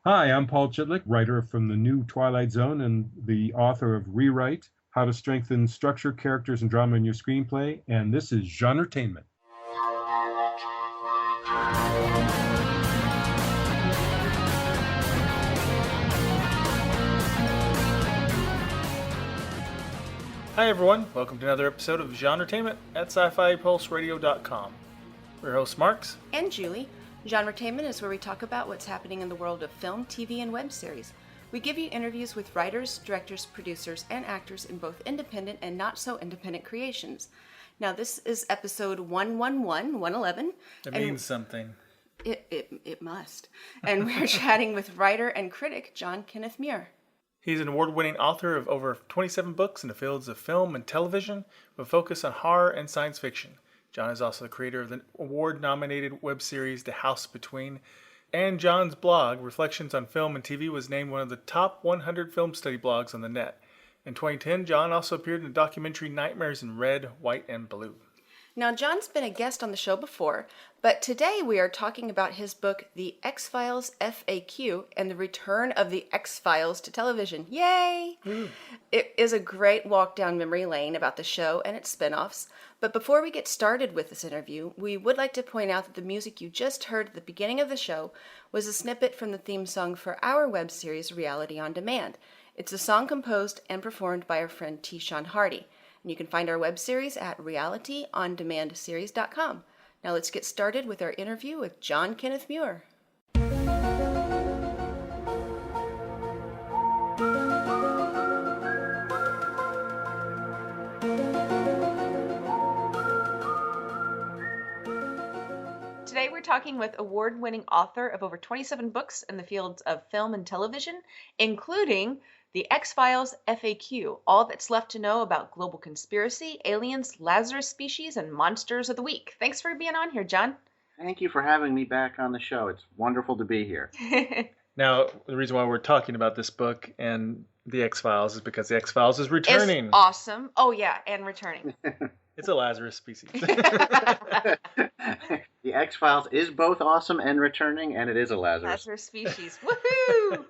Hi, I'm Paul Chitlick, writer from the new Twilight Zone and the author of Rewrite, How to Strengthen Structure, Characters, and Drama in Your Screenplay, and this is GenreTainment. Hi everyone, welcome to another episode of GenreTainment at sci-fi-pulse-radio.com. We're your hosts Marx and Julie. GenreTainment is where we talk about what's happening in the world of film, TV, and web series. We give you interviews with writers, directors, producers, and actors in both independent and not-so-independent creations. Now, this is episode 111. It means something. It must. And we're chatting with writer and critic John Kenneth Muir. He's an award-winning author of over 27 books in the fields of film and television, with a focus on horror and science fiction. John is also the creator of the award-nominated web series The House Between, and John's blog, Reflections on Film and TV, was named one of the top 100 film study blogs on the net. In 2010, John also appeared in the documentary Nightmares in Red, White, and Blue. Now, John's been a guest on the show before, but today we are talking about his book, The X-Files FAQ, and the Return of the X-Files to Television. Yay! It is a great walk down memory lane about the show and its spin-offs. But before we get started with this interview, we would like to point out that the music you just heard at the beginning of the show was a snippet from the theme song for our web series, Reality on Demand. It's a song composed and performed by our friend T. Sean Hardy. And you can find our web series at realityondemandseries.com. Now let's get started with our interview with John Kenneth Muir. Today we're talking with award-winning author of over 27 books in the fields of film and television, including The X-Files FAQ, all that's left to know about global conspiracy, aliens, Lazarus Species, and monsters of the week. Thanks for being on here, John. Thank you for having me back on the show. It's wonderful to be here. Now, the reason why we're talking about this book and The X-Files is because The X-Files is returning. It's awesome. Oh, yeah, and returning. It's a Lazarus Species. The X-Files is both awesome and returning, and it is a Lazarus Species. Woohoo!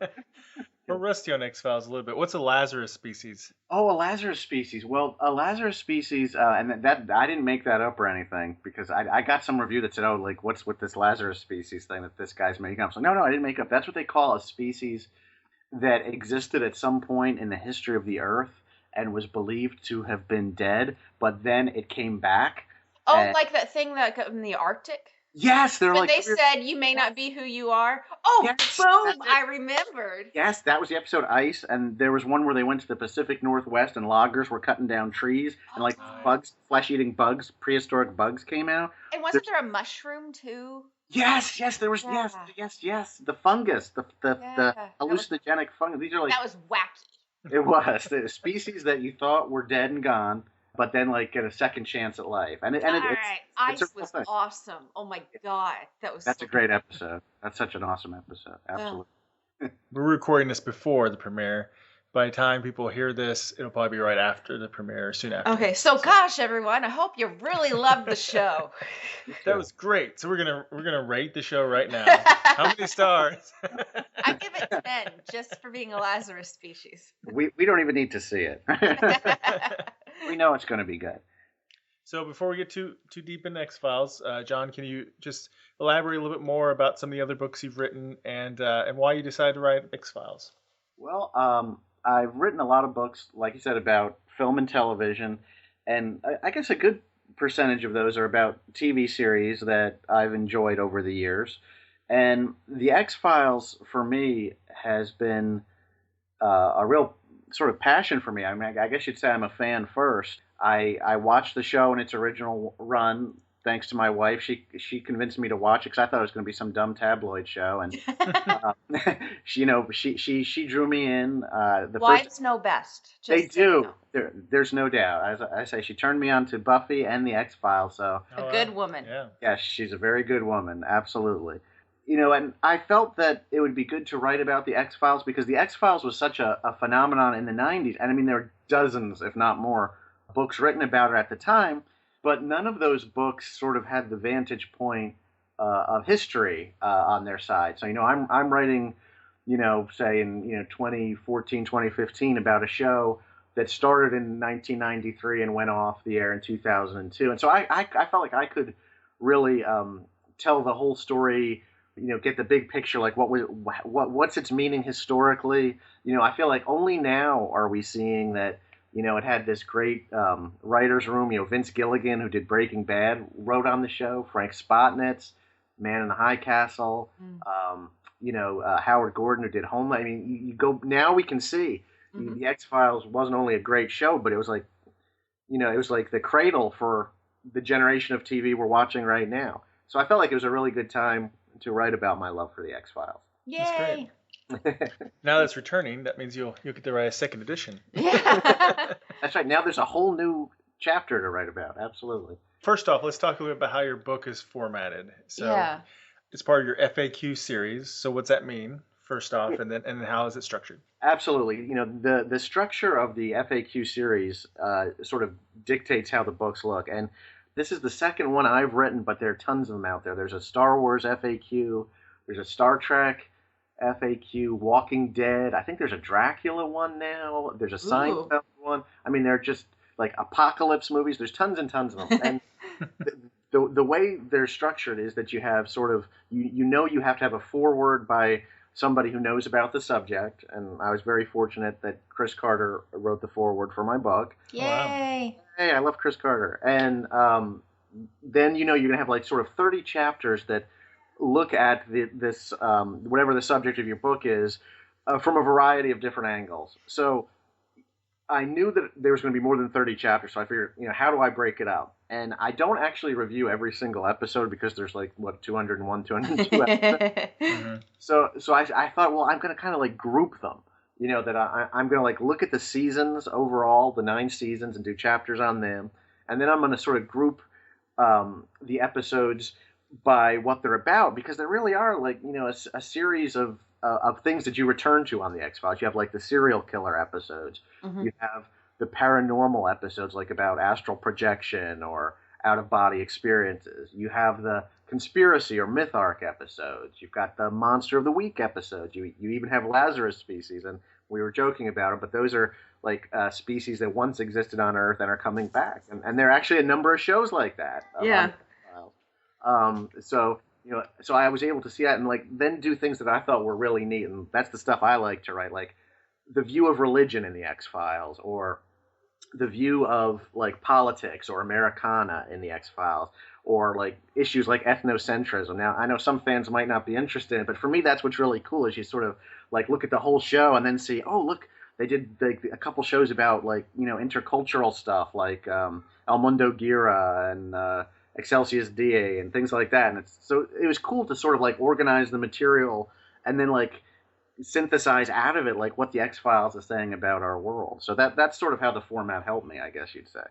We're rusty on X-Files a little bit. What's a Lazarus Species? Oh, a Lazarus Species. Well, a Lazarus Species, and that I didn't make that up or anything, because I got some review that said, oh, like, what's with this Lazarus Species thing that this guy's making up? So, no, I didn't make up. That's what they call a species that existed at some point in the history of the Earth and was believed to have been dead, but then it came back. Oh, like that thing that in the Arctic? Yes, they're when like... they said, you may not be who you are. Oh, yes, boom, I remembered. Yes, that was the episode Ice, and there was one where they went to the Pacific Northwest and loggers were cutting down trees, and like bugs, flesh-eating bugs, prehistoric bugs came out. And wasn't there a mushroom, too? Yes, there was, yes, the fungus, the hallucinogenic fungus. These are like... That was wacky. It was. The species that you thought were dead and gone, but then like get a second chance at life. And Ice was awesome. Oh my God, that's a great episode. That's such an awesome episode. Absolutely. We're recording this before the premiere. By the time people hear this, it'll probably be right after the premiere, or soon after. Okay, so gosh, everyone, I hope you really loved the show. That was great. So we're gonna rate the show right now. How many stars? I give it 10 just for being a Lazarus Species. We don't even need to see it. We know it's going to be good. So before we get too deep into X-Files, John, can you just elaborate a little bit more about some of the other books you've written and why you decided to write X-Files? Well, I've written a lot of books, like you said, about film and television, and I guess a good percentage of those are about TV series that I've enjoyed over the years. And The X-Files, for me, has been a real sort of passion for me. I mean, I guess you'd say I'm a fan first. I watched the show in its original run thanks to my wife. She convinced me to watch it because I thought it was going to be some dumb tabloid show, and she drew me in. Wives know best. They do. There's no doubt. As I say, she turned me on to Buffy and the X-Files. So a good woman. Yeah, she's a very good woman. Absolutely. And I felt that it would be good to write about the X-Files because the X-Files was such a phenomenon in the 90s. And I mean, there are dozens, if not more, books written about it at the time. But none of those books sort of had the vantage point of history on their side. So, I'm writing say in 2014, 2015 about a show that started in 1993 and went off the air in 2002. And so I felt like I could really tell the whole story, get the big picture, like what's its meaning historically. I feel like only now are we seeing that, it had this great writer's room. Vince Gilligan, who did Breaking Bad, wrote on the show. Frank Spotnitz, Man in the High Castle. Howard Gordon, who did Homeland. I mean, you go now. We can see the X-Files wasn't only a great show, but it was like, it was like the cradle for the generation of TV we're watching right now. So I felt like it was a really good time to write about my love for the X-Files. Yay! Now that's returning, that means you'll get to write a second edition. Yeah. That's right. Now there's a whole new chapter to write about. Absolutely. First off, let's talk a little bit about how your book is formatted. So Yeah. it's part of your FAQ series. So what's that mean, first off, and then how is it structured? Absolutely. The structure of the FAQ series sort of dictates how the books look. And this is the second one I've written, but there are tons of them out there. There's a Star Wars FAQ. There's a Star Trek FAQ, Walking Dead. I think there's a Dracula one now. There's a Seinfeld one. I mean, they're just like apocalypse movies. There's tons and tons of them. And the way they're structured is that you have sort of, you have to have a foreword by somebody who knows about the subject. And I was very fortunate that Chris Carter wrote the foreword for my book. Yay! Wow. Hey, I love Chris Carter. And then, you're going to have like sort of 30 chapters that look at this whatever the subject of your book is from a variety of different angles. So I knew that there was going to be more than 30 chapters, so I figured, how do I break it up? And I don't actually review every single episode because there's like, 201, 202 episodes. So I thought, well, I'm going to kind of like group them, that I'm going to like look at the seasons overall, the 9 seasons, and do chapters on them. And then I'm going to sort of group the episodes by what they're about, because there really are like, a series of things that you return to on the X-Files. You have like the serial killer episodes. You have the paranormal episodes, like about astral projection or out-of-body experiences. You have the conspiracy or myth arc episodes. You've got the monster of the week episodes. You even have Lazarus Species, and we were joking about it, but those are like species that once existed on Earth and are coming back. And there are actually a number of shows like that. Yeah. So I was able to see that and like then do things that I thought were really neat, and that's the stuff I like to write, like the view of religion in the X-Files, or the view of like politics or Americana in the X-Files, or like issues like ethnocentrism. Now I know some fans might not be interested in it, but for me that's what's really cool, is you sort of like look at the whole show and then see, oh look, they did like a couple shows about like intercultural stuff, like El Mundo Gira and Excelsius DA and things like that. And it was cool to sort of like organize the material and then like synthesize out of it like what the X-Files is saying about our world. So that's sort of how the format helped me, I guess you'd say.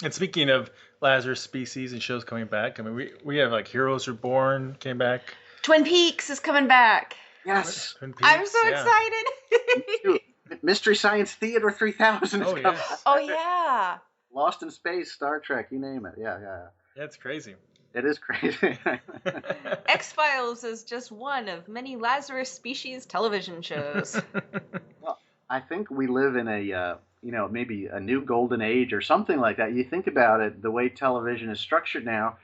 And speaking of Lazarus Species and shows coming back, I mean, we have like Heroes Reborn came back. Twin Peaks is coming back. Yes. Twin Peaks, I'm so excited. Mystery Science Theater 3000 is coming. Yeah. Oh, yeah. Lost in Space, Star Trek, you name it. Yeah. That's crazy. It is crazy. X-Files is just one of many Lazarus Species television shows. Well, I think we live in a, maybe a new golden age or something like that. You think about it, the way television is structured now,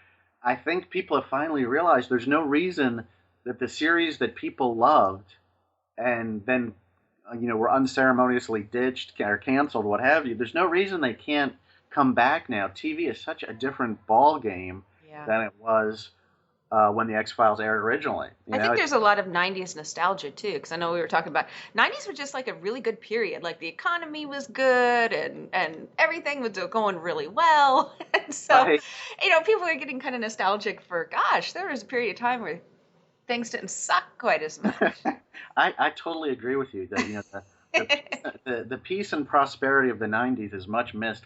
I think people have finally realized there's no reason that the series that people loved and then, were unceremoniously ditched or canceled, what have you, there's no reason they can't come back now. TV is such a different ball game than it was when the X-Files aired originally. I think there's a lot of 90s nostalgia, too, because I know we were talking about 90s were just like a really good period. Like the economy was good and everything was going really well. And so, Right. People are getting kind of nostalgic for, gosh, there was a period of time where things didn't suck quite as much. I totally agree with you. That, the peace and prosperity of the 90s is much missed.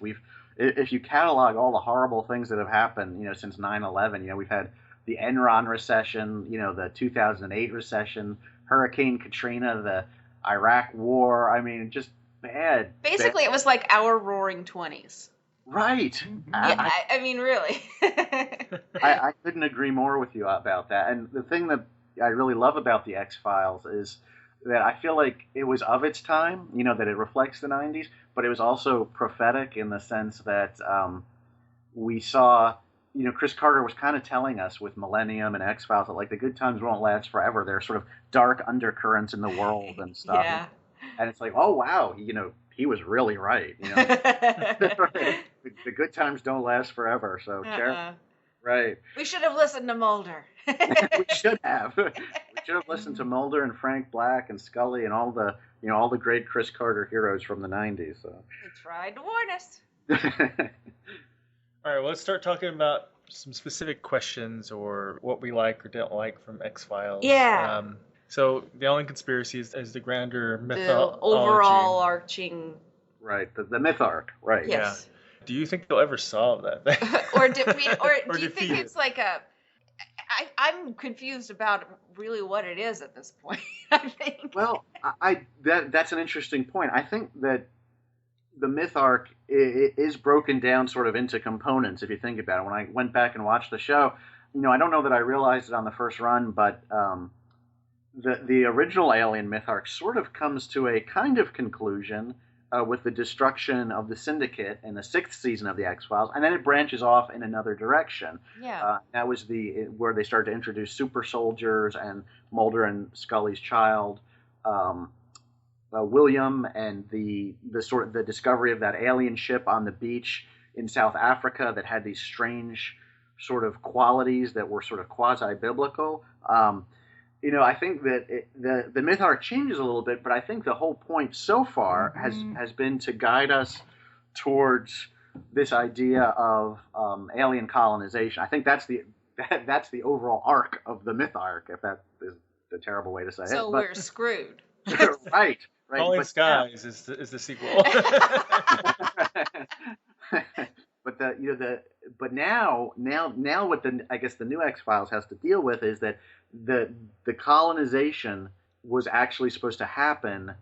If you catalog all the horrible things that have happened, since 9/11, we've had the Enron recession, the 2008 recession, Hurricane Katrina, the Iraq War. I mean, just bad. Basically, it was like our roaring 20s. Right. Yeah, I mean, really. I couldn't agree more with you about that. And the thing that I really love about the X-Files is that I feel like it was of its time, that it reflects the 90s, but it was also prophetic in the sense that we saw, Chris Carter was kind of telling us with Millennium and X-Files that like the good times won't last forever. There are sort of dark undercurrents in the world and stuff. Yeah. And it's like, oh, wow, he was really right. The good times don't last forever. So, right. We should have listened to Mulder. We should have. We should have listened to Mulder and Frank Black and Scully and all the great Chris Carter heroes from the 90s. So. He tried to warn us. All right, well, let's start talking about some specific questions or what we like or don't like from X-Files. Yeah. So the Alien Conspiracy is the grander mythology. The overall arching. Right, the myth arc, right. Yes. Yeah. Do you think they'll ever solve that thing? or do you think it? it's like I'm confused about really what it is at this point, I think. Well, that's an interesting point. I think that the myth arc is broken down sort of into components, if you think about it. When I went back and watched the show, I don't know that I realized it on the first run, but the original Alien myth arc sort of comes to a kind of conclusion with the destruction of the Syndicate in the 6th season of the X-Files, and then it branches off in another direction. Yeah. That was where they started to introduce super soldiers and Mulder and Scully's child, William, and the discovery of that alien ship on the beach in South Africa that had these strange sort of qualities that were sort of quasi-biblical. I think that the myth arc changes a little bit, but I think the whole point so far has been to guide us towards this idea of alien colonization. I think that's the overall arc of the myth arc, if that is the terrible way to say it. So we're screwed. Right. Falling Skies is the sequel. But now what the new X-Files has to deal with is that the colonization was actually supposed to happen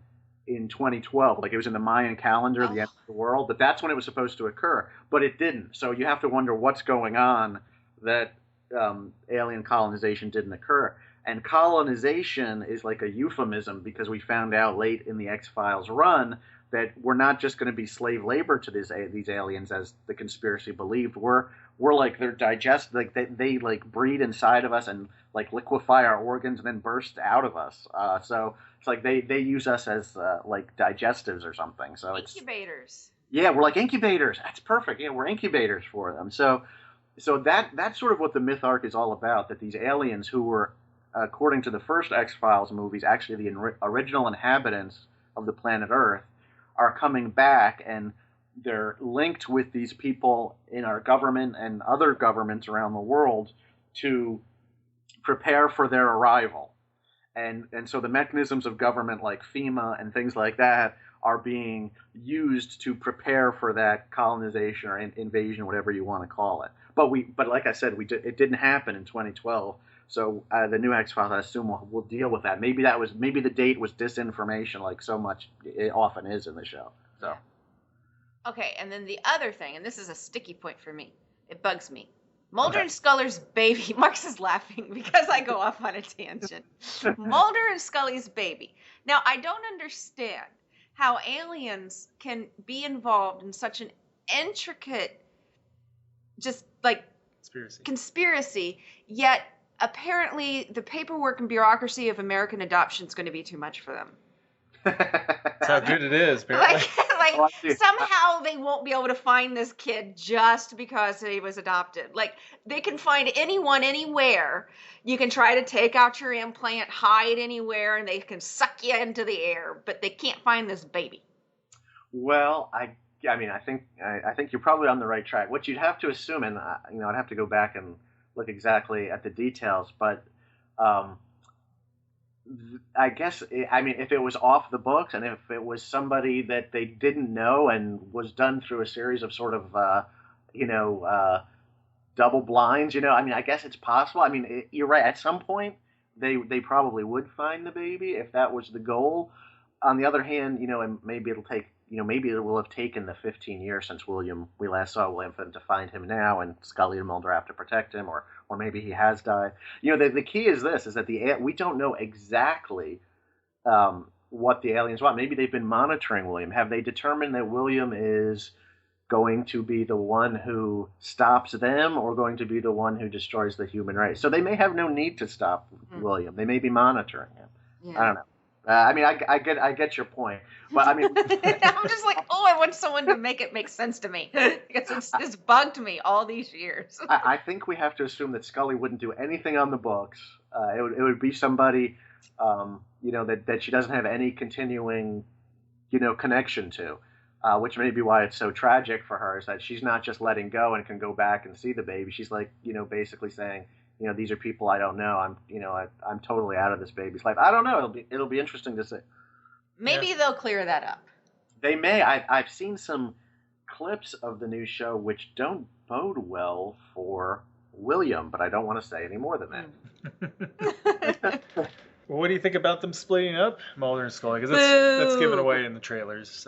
in 2012, like it was in the Mayan calendar, the end of the world, but that's when it was supposed to occur, but it didn't. So you have to wonder what's going on that alien colonization didn't occur. And colonization is like a euphemism because we found out late in the X-Files run that we're not just going to be slave labor to these aliens as the conspiracy believed. We're like they're like they like breed inside of us and like liquefy our organs and then burst out of us. So it's like they use us as like digestives or something. So incubators. Yeah, we're like incubators. That's perfect. Yeah, we're incubators for them. So that's sort of what the myth arc is all about. That these aliens who were, according to the first X-Files movies, actually the original inhabitants of the planet Earth, are coming back, and they're linked with these people in our government and other governments around the world to prepare for their arrival. And so the mechanisms of government like FEMA and things like that are being used to prepare for that colonization or invasion, whatever you want to call it. But like I said, it didn't happen in 2012. So the new X-Files, I assume, will deal with that. Maybe the date was disinformation, like so much it often is in the show. So. Okay, and then the other thing, and this is a sticky point for me. It bugs me. Mulder and Scully's baby. Marx is laughing because I go off on a tangent. Mulder and Scully's baby. Now, I don't understand how aliens can be involved in such an intricate, just like conspiracy, yet apparently the paperwork and bureaucracy of American adoption is going to be too much for them. That's how good it is, apparently. Somehow they won't be able to find this kid just because he was adopted. Like, they can find anyone anywhere. You can try to take out your implant, hide anywhere, and they can suck you into the air, but they can't find this baby. Well, I think you're probably on the right track. What you'd have to assume, and I'd have to go back and look exactly at the details, but I guess, if it was off the books and if it was somebody that they didn't know and was done through a series of sort of, double blinds, I guess it's possible. You're right. At some point, they probably would find the baby if that was the goal. On the other hand, and maybe it'll take, maybe it will have taken the 15 years since we last saw William for them to find him now, and Scully and Mulder have to protect him, or maybe he has died. The key is this: is that we don't know exactly what the aliens want. Maybe they've been monitoring William. Have they determined that William is going to be the one who stops them or going to be the one who destroys the human race? So they may have no need to stop William. They may be monitoring him. Yeah. I don't know. I mean, I get your point, but I mean, I'm just like, oh, I want someone to make it make sense to me because it's bugged me all these years. I think we have to assume that Scully wouldn't do anything on the books. It would be somebody, that she doesn't have any continuing, connection to, which may be why it's so tragic for her, is that she's not just letting go and can go back and see the baby. She's like, basically saying, these are people I don't know. I'm totally out of this baby's life. I don't know. It'll be interesting to see. Maybe they'll clear that up. They may. I've seen some clips of the new show which don't bode well for William, but I don't want to say any more than that. Well, what do you think about them splitting up Mulder and Scully? Because that's given away in the trailers.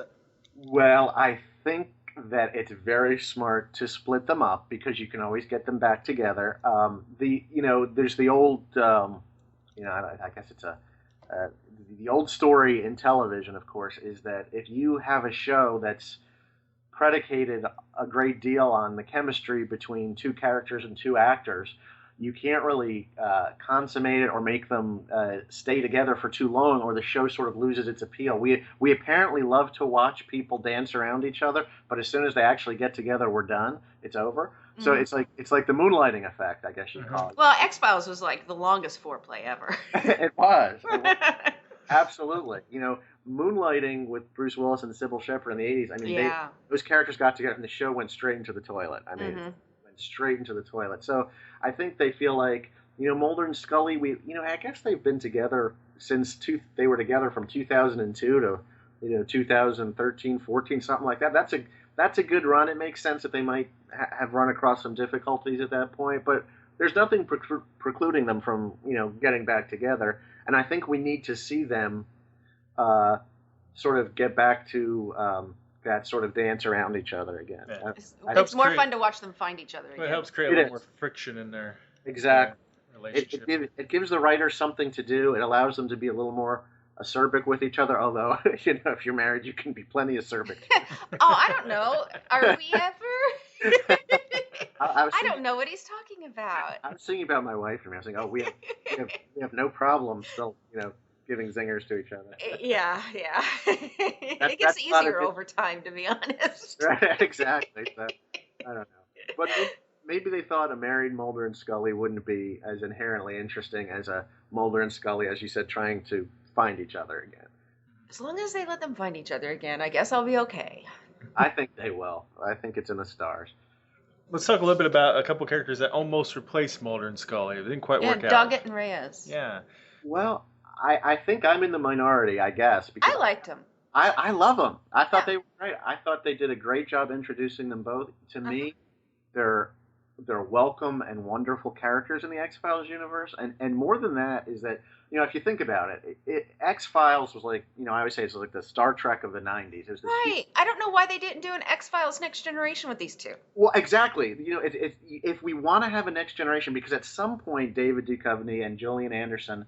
Well, I think that it's very smart to split them up because you can always get them back together. There's the old, I guess it's the old story in television, of course, is that if you have a show that's predicated a great deal on the chemistry between two characters and two actors, you can't really consummate it or make them stay together for too long, or the show sort of loses its appeal. We apparently love to watch people dance around each other, but as soon as they actually get together, we're done. It's over. Mm-hmm. So it's like the moonlighting effect, I guess you'd call it. Well, X-Files was like the longest foreplay ever. It was. Absolutely. Moonlighting with Bruce Willis and Sybil Shepherd in the 80s. I mean, those characters got together and the show went straight into the toilet. I mean, went straight into the toilet. So I think they feel like, Mulder and Scully, I guess they've been together since they were together from 2002 to, 2013, 14, something like that. That's a good run. It makes sense that they might have run across some difficulties at that point, but there's nothing precluding them from, getting back together. And I think we need to see them sort of get back to that sort of dance around each other again. Yeah. It's more fun to watch them find each other again. It helps create a little more friction in their relationship. It gives the writers something to do. It allows them to be a little more acerbic with each other, although, if you're married, you can be plenty acerbic. I don't know. Are we ever? I don't know what he's talking about. I was thinking about my wife and I was saying, we have no problem still, giving zingers to each other. Yeah. It gets easier over time, to be honest. Right, exactly. So, I don't know. But maybe they thought a married Mulder and Scully wouldn't be as inherently interesting as a Mulder and Scully, as you said, trying to find each other again. As long as they let them find each other again, I guess I'll be okay. I think they will. I think it's in the stars. Let's talk a little bit about a couple characters that almost replaced Mulder and Scully. It didn't quite work out. Doggett and Reyes. Yeah. Well, I think I'm in the minority, I guess. Because I liked them. I love them. I thought they were great. I thought they did a great job introducing them both. To me, they're welcome and wonderful characters in the X-Files universe. And more than that is that, if you think about it, X-Files was like, I always say it's like the Star Trek of the 90s. It was right. I don't know why they didn't do an X-Files Next Generation with these two. Well, exactly. If we want to have a Next Generation, because at some point David Duchovny and Gillian Anderson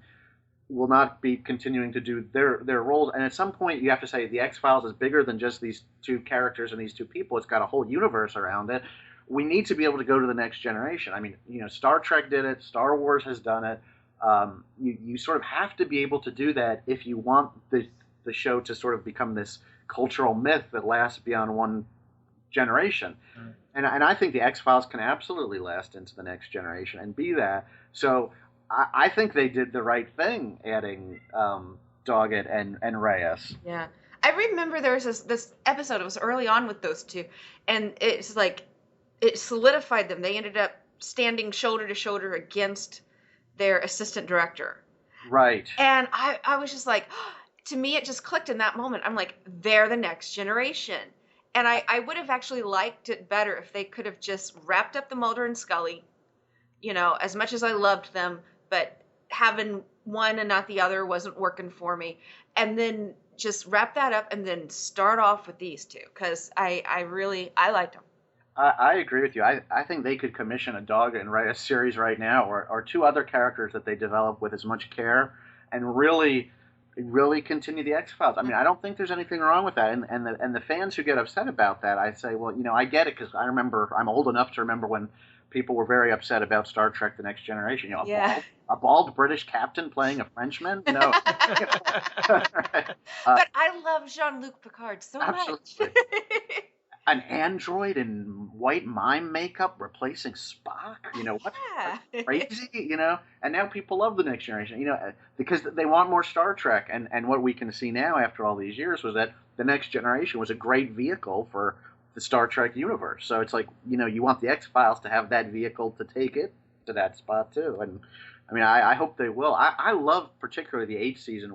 will not be continuing to do their roles, and at some point you have to say the X-Files is bigger than just these two characters and these two people. It's got a whole universe around it. We need to be able to go to the next generation. I mean, Star Trek did it. Star Wars has done it. You sort of have to be able to do that if you want the show to sort of become this cultural myth that lasts beyond one generation. Mm. And I think the X-Files can absolutely last into the next generation and be that. So I think they did the right thing adding Doggett and Reyes. Yeah. I remember there was this episode, it was early on with those two, and it's like, it solidified them. They ended up standing shoulder to shoulder against their assistant director. Right. And I was just like, to me, it just clicked in that moment. I'm like, they're the next generation. And I would have actually liked it better if they could have just wrapped up the Mulder and Scully, as much as I loved them, but having one and not the other wasn't working for me. And then just wrap that up and then start off with these two, because I liked them. I agree with you. I think they could commission a Doggett and Reyes series right now, or two other characters that they develop with as much care, and really, really continue the X-Files. I mean, I don't think there's anything wrong with that. And the fans who get upset about that, I say, well, I get it, because I remember, I'm old enough to remember when people were very upset about Star Trek: The Next Generation. A bald British captain playing a Frenchman? No. But I love Jean-Luc Picard so absolutely. much. An android in white mime makeup replacing Spock? What's crazy? And now people love The Next Generation, because they want more Star Trek. And what we can see now after all these years was that The Next Generation was a great vehicle for the Star Trek universe. So it's like, you want the X-Files to have that vehicle to take it to that spot too. And I mean, I hope they will. I love particularly the eighth season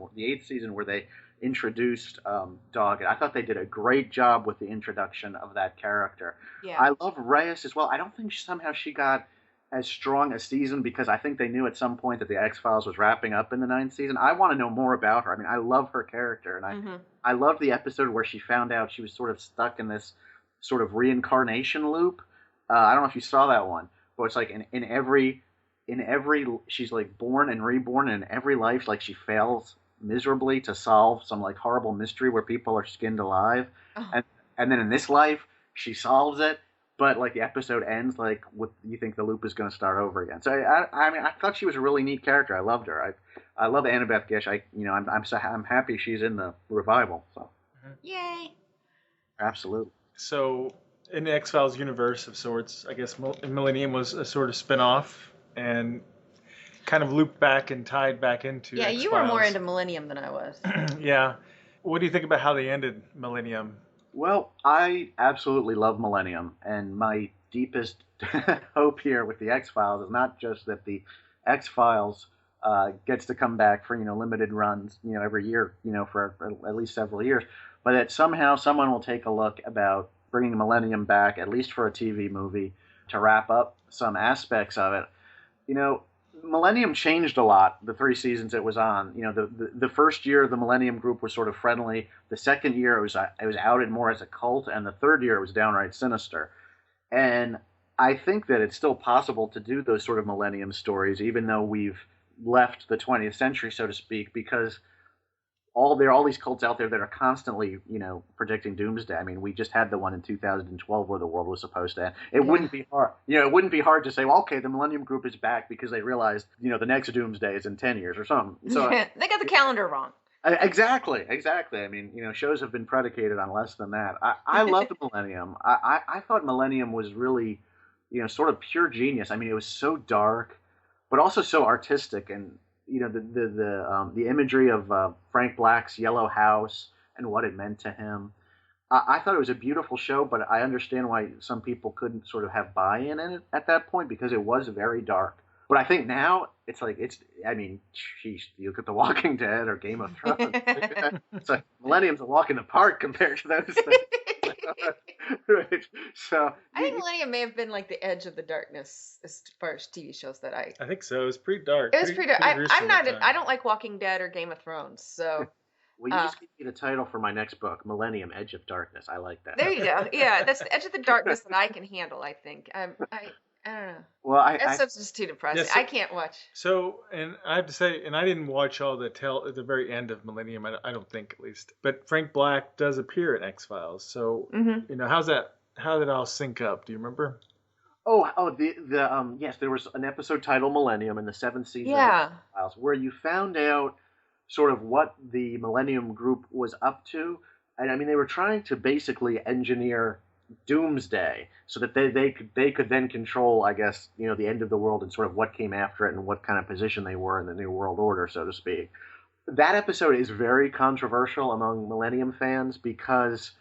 where they introduced Doggett. I thought they did a great job with the introduction of that character. Yeah. I love Reyes as well. I don't think somehow she got as strong a season, because I think they knew at some point that the X-Files was wrapping up in the 9th season. I want to know more about her. I mean, I love her character, and I love the episode where she found out she was sort of stuck in this sort of reincarnation loop. I don't know if you saw that one, but it's like in every she's like born and reborn, and in every life, like, she fails miserably to solve some like horrible mystery where people are skinned alive, and then in this life she solves it, but like the episode ends like with, you think the loop is going to start over again. So I mean, I thought she was a really neat character. I loved her. I love Annabeth Gish. I'm happy she's in the revival. So Yay! Absolutely. So in the X-Files universe of sorts, I guess Millennium was a sort of spin-off and kind of looped back and tied back into Yeah, X-Files. you were more into Millennium than I was. Yeah. What do you think about how they ended Millennium? Well, I absolutely love Millennium, and my deepest hope here with the X-Files is not just that the X-Files gets to come back for limited runs every year for at least several years, but that somehow someone will take a look about bringing Millennium back, at least for a TV movie, to wrap up some aspects of it. Millennium changed a lot the 3 seasons it was on. The first year the Millennium Group was sort of friendly. The second year it was outed more as a cult, and the third year it was downright sinister. And I think that it's still possible to do those sort of Millennium stories, even though we've left the 20th century, so to speak, because there are all these cults out there that are constantly, predicting doomsday. I mean, we just had the one in 2012 where the world was supposed to end. It wouldn't be hard. It wouldn't be hard to say, well, okay, the Millennium Group is back because they realized, the next doomsday is in 10 years or something. So they got the calendar wrong. Exactly. I mean, shows have been predicated on less than that. I loved Millennium. I thought Millennium was really, sort of pure genius. I mean, it was so dark, but also so artistic, and the imagery of Frank Black's yellow house and what it meant to him. I thought it was a beautiful show, but I understand why some people couldn't sort of have buy-in in it at that point, because it was very dark. But I think now it's like, I mean, geez, you look at The Walking Dead or Game of Thrones. It's like Millennium's a walk in the park compared to those things. So I think Millennium may have been like the edge of the darkness as far as TV shows that I think so. It was pretty dark. It was pretty dark. I don't like Walking Dead or Game of Thrones, so. Well, you just gave me the title for my next book, Millennium: Edge of Darkness. I like that. There you go. Yeah, that's the edge of the darkness that I can handle, I think. I don't know. Well, that stuff's just too depressing. I can't watch. So, and I have to say, and I didn't watch all at the very end of Millennium. I don't think, at least. But Frank Black does appear in X-Files. So, how's that? How did it all sync up? Do you remember? Yes, there was an episode titled Millennium in the 7th season of X-Files where you found out sort of what the Millennium Group was up to. And I mean, they were trying to basically engineer doomsday so that they could then control, I guess, the end of the world and sort of what came after it and what kind of position they were in the New World Order, so to speak. That episode is very controversial among Millennium fans because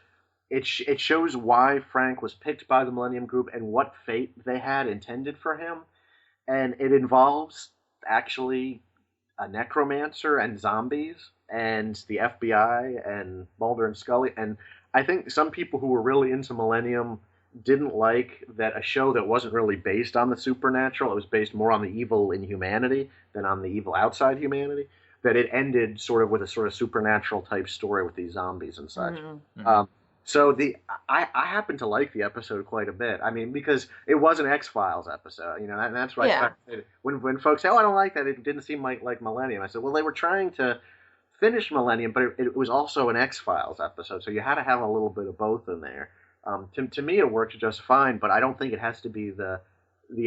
it shows why Frank was picked by the Millennium Group and what fate they had intended for him. And it involves actually a necromancer and zombies and the FBI and Mulder and Scully. And I think some people who were really into Millennium didn't like that a show that wasn't really based on the supernatural, it was based more on the evil in humanity than on the evil outside humanity, that it ended sort of with a sort of supernatural type story with these zombies and such. Mm-hmm. So I happen to like the episode quite a bit. I mean, because it was an X-Files episode, and that's why I when folks say, "Oh, I don't like that," it didn't seem like Millennium. I said, well, they were trying to finished Millennium, but it was also an X-Files episode, so you had to have a little bit of both in there. To me, it worked just fine, but I don't think it has to be the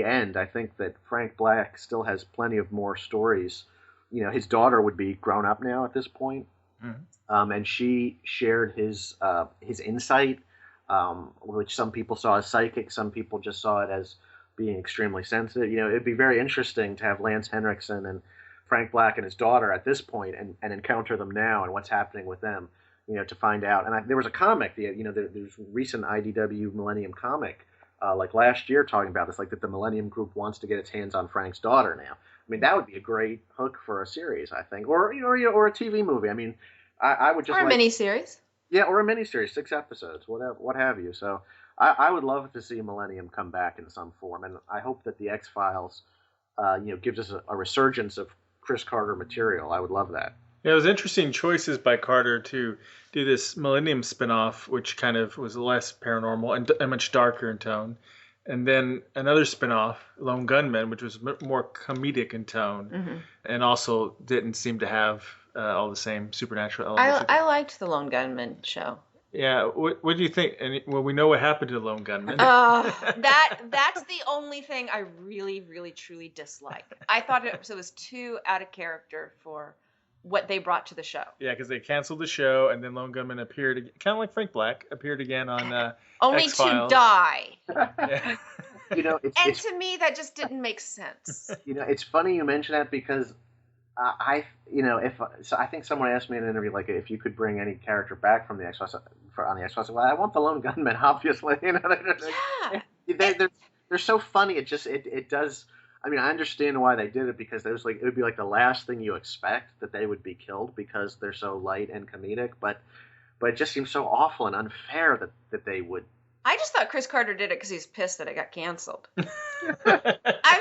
end. I think that Frank Black still has plenty of more stories. His daughter would be grown up now at this point, and she shared his insight, which some people saw as psychic, some people just saw it as being extremely sensitive. It'd be very interesting to have Lance Henriksen and Frank Black and his daughter at this point and encounter them now and what's happening with them, to find out. And there was a comic, there's recent IDW Millennium comic, like last year talking about this, like that the Millennium Group wants to get its hands on Frank's daughter now. I mean, that would be a great hook for a series, I think, or a TV movie. I mean, I would just or a miniseries. Yeah, or a miniseries, 6 episodes, what have you. So I would love to see Millennium come back in some form, and I hope that the X-Files, gives us a resurgence of Chris Carter material. I would love that. Yeah, it was interesting choices by Carter to do this Millennium spinoff, which kind of was less paranormal and much darker in tone. And then another spinoff, Lone Gunmen, which was more comedic in tone, and also didn't seem to have all the same supernatural elements. I liked the Lone Gunmen show. Yeah, what do you think? And we know what happened to the Lone Gunmen. That's the only thing I really, really, truly dislike. I thought it was too out of character for what they brought to the show. Yeah, because they canceled the show, and then Lone Gunmen appeared, kind of like Frank Black, appeared again on only X-Files. to die. Yeah. And to me, that just didn't make sense. It's funny you mention that because I think someone asked me in an interview, like, if you could bring any character back from the X-Files on the X-Files. Well, I want the Lone Gunmen, obviously. They're so funny. It does. I mean, I understand why they did it, because it would be like the last thing you expect, that they would be killed because they're so light and comedic. But it just seems so awful and unfair that they would. I just thought Chris Carter did it because he's pissed that it got canceled. I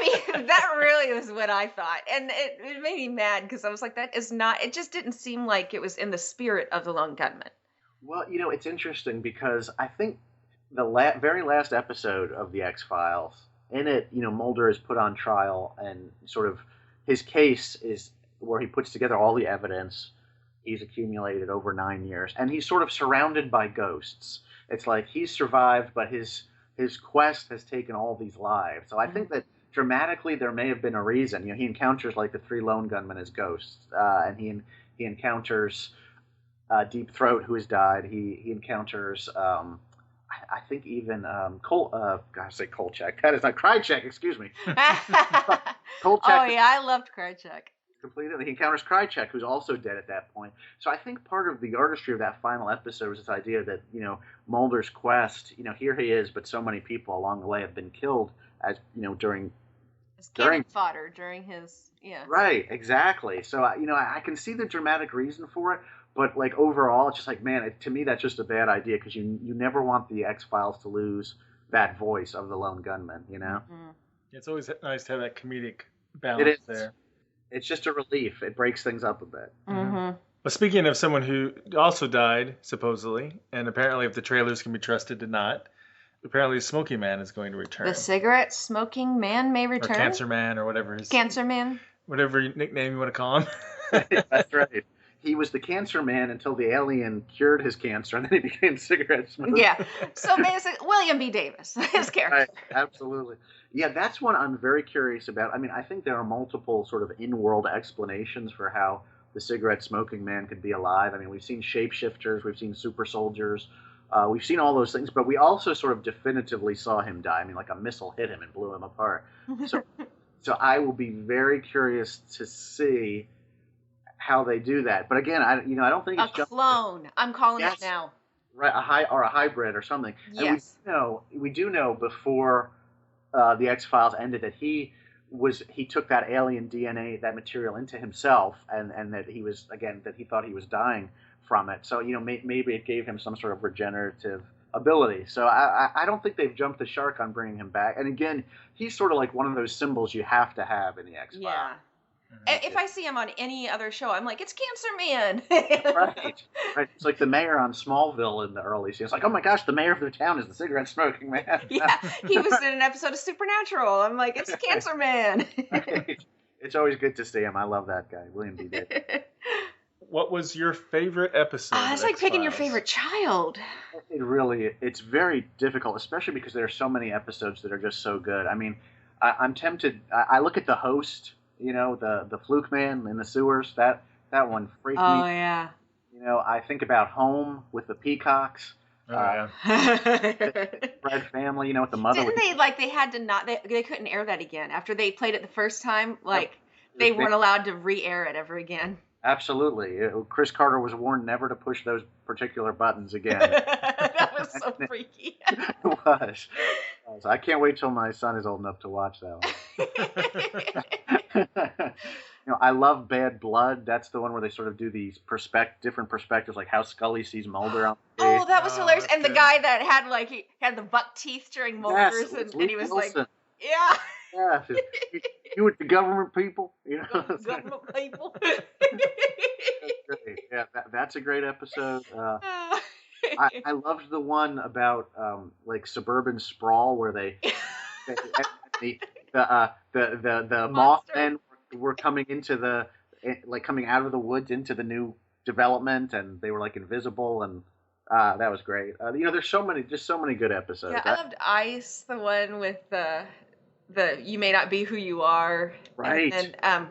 mean, that really was what I thought. And it made me mad because I was like, that is not, it just didn't seem like it was in the spirit of the Lone Gunmen. Well, it's interesting because I think the very last episode of the X-Files, in it, Mulder is put on trial, and sort of his case is where he puts together all the evidence he's accumulated over 9 years, and he's sort of surrounded by ghosts. It's like he's survived, but his quest has taken all these lives. So I think that dramatically there may have been a reason. He encounters like the 3 Lone Gunmen as ghosts, and he encounters Deep Throat, who has died. He encounters I think even Kolchak. That is not Krychek. Excuse me. Kolchak. Oh yeah, I loved Krychek. Completely. He encounters Krychek, who's also dead at that point. So I think part of the artistry of that final episode was this idea that, Mulder's quest, here he is, but so many people along the way have been killed as, during fodder during his, yeah. Right, exactly. So, I can see the dramatic reason for it, but like overall, it's just like, man, to me, that's just a bad idea, because you never want the X-Files to lose that voice of the Lone Gunmen, Mm-hmm. It's always nice to have that comedic balance there. It's just a relief. It breaks things up a bit. Mm-hmm. Well, speaking of someone who also died, supposedly, and apparently if the trailers can be trusted to not, apparently Smoky Man is going to return. The cigarette smoking man may return? Or Cancer Man, or whatever. Cancer Man? Whatever nickname you want to call him. That's right. He was the Cancer Man until the alien cured his cancer, and then he became cigarette smoker. Yeah. So basically, William B. Davis, his character. Right. Absolutely. Yeah, that's one I'm very curious about. I mean, I think there are multiple sort of in-world explanations for how the cigarette smoking man could be alive. I mean, we've seen shapeshifters, we've seen super soldiers, we've seen all those things, but we also sort of definitively saw him die. I mean, like a missile hit him and blew him apart. So I will be very curious to see how they do that. But again, I don't think it's just a clone. I'm calling it now. Right, a hybrid or something. Yes. And we do know before the X-Files ended that he took that alien DNA, that material, into himself, and that he thought he was dying from it. So maybe it gave him some sort of regenerative ability. So I don't think they've jumped the shark on bringing him back. And again, he's sort of like one of those symbols you have to have in the X-Files. Yeah. If I see him on any other show, I'm like, it's Cancer Man. Right. It's like the mayor on Smallville in the early seasons. It's like, oh my gosh, the mayor of the town is the cigarette smoking man. Yeah, he was in an episode of Supernatural. I'm like, it's Cancer Man. Right. It's always good to see him. I love that guy, William B. Davis. What was your favorite episode? It's of like picking your X-Files? favorite child. It's very difficult, especially because there are so many episodes that are just so good. I mean, I'm tempted. I look at the host, the fluke man in the sewers. That one freaked me. Oh yeah. I think about Home with the peacocks. Oh, yeah. Fred family, with the mother. Didn't they they had to not they couldn't air that again after they played it the first time? Like They- they weren't allowed to re-air it ever again. Absolutely. Chris Carter was warned never to push those particular buttons again. That was so freaky. It was. I can't wait till my son is old enough to watch that one. I love Bad Blood. That's the one where they sort of do these different perspectives, like how Scully sees Mulder on the stage. Oh, that was hilarious. that's And the good. guy that had he had the buck teeth during Mulder's, Yes, and he was Wilson. like, yeah. Yeah, you with the government people, Government people. That's great. Yeah, that's a great episode. I loved the one about like suburban sprawl where the Mothmen were coming into coming out of the woods into the new development, and they were like invisible, and that was great. There's so many good episodes. Yeah, I loved Ice, the one with the you may not be who you are. Right. And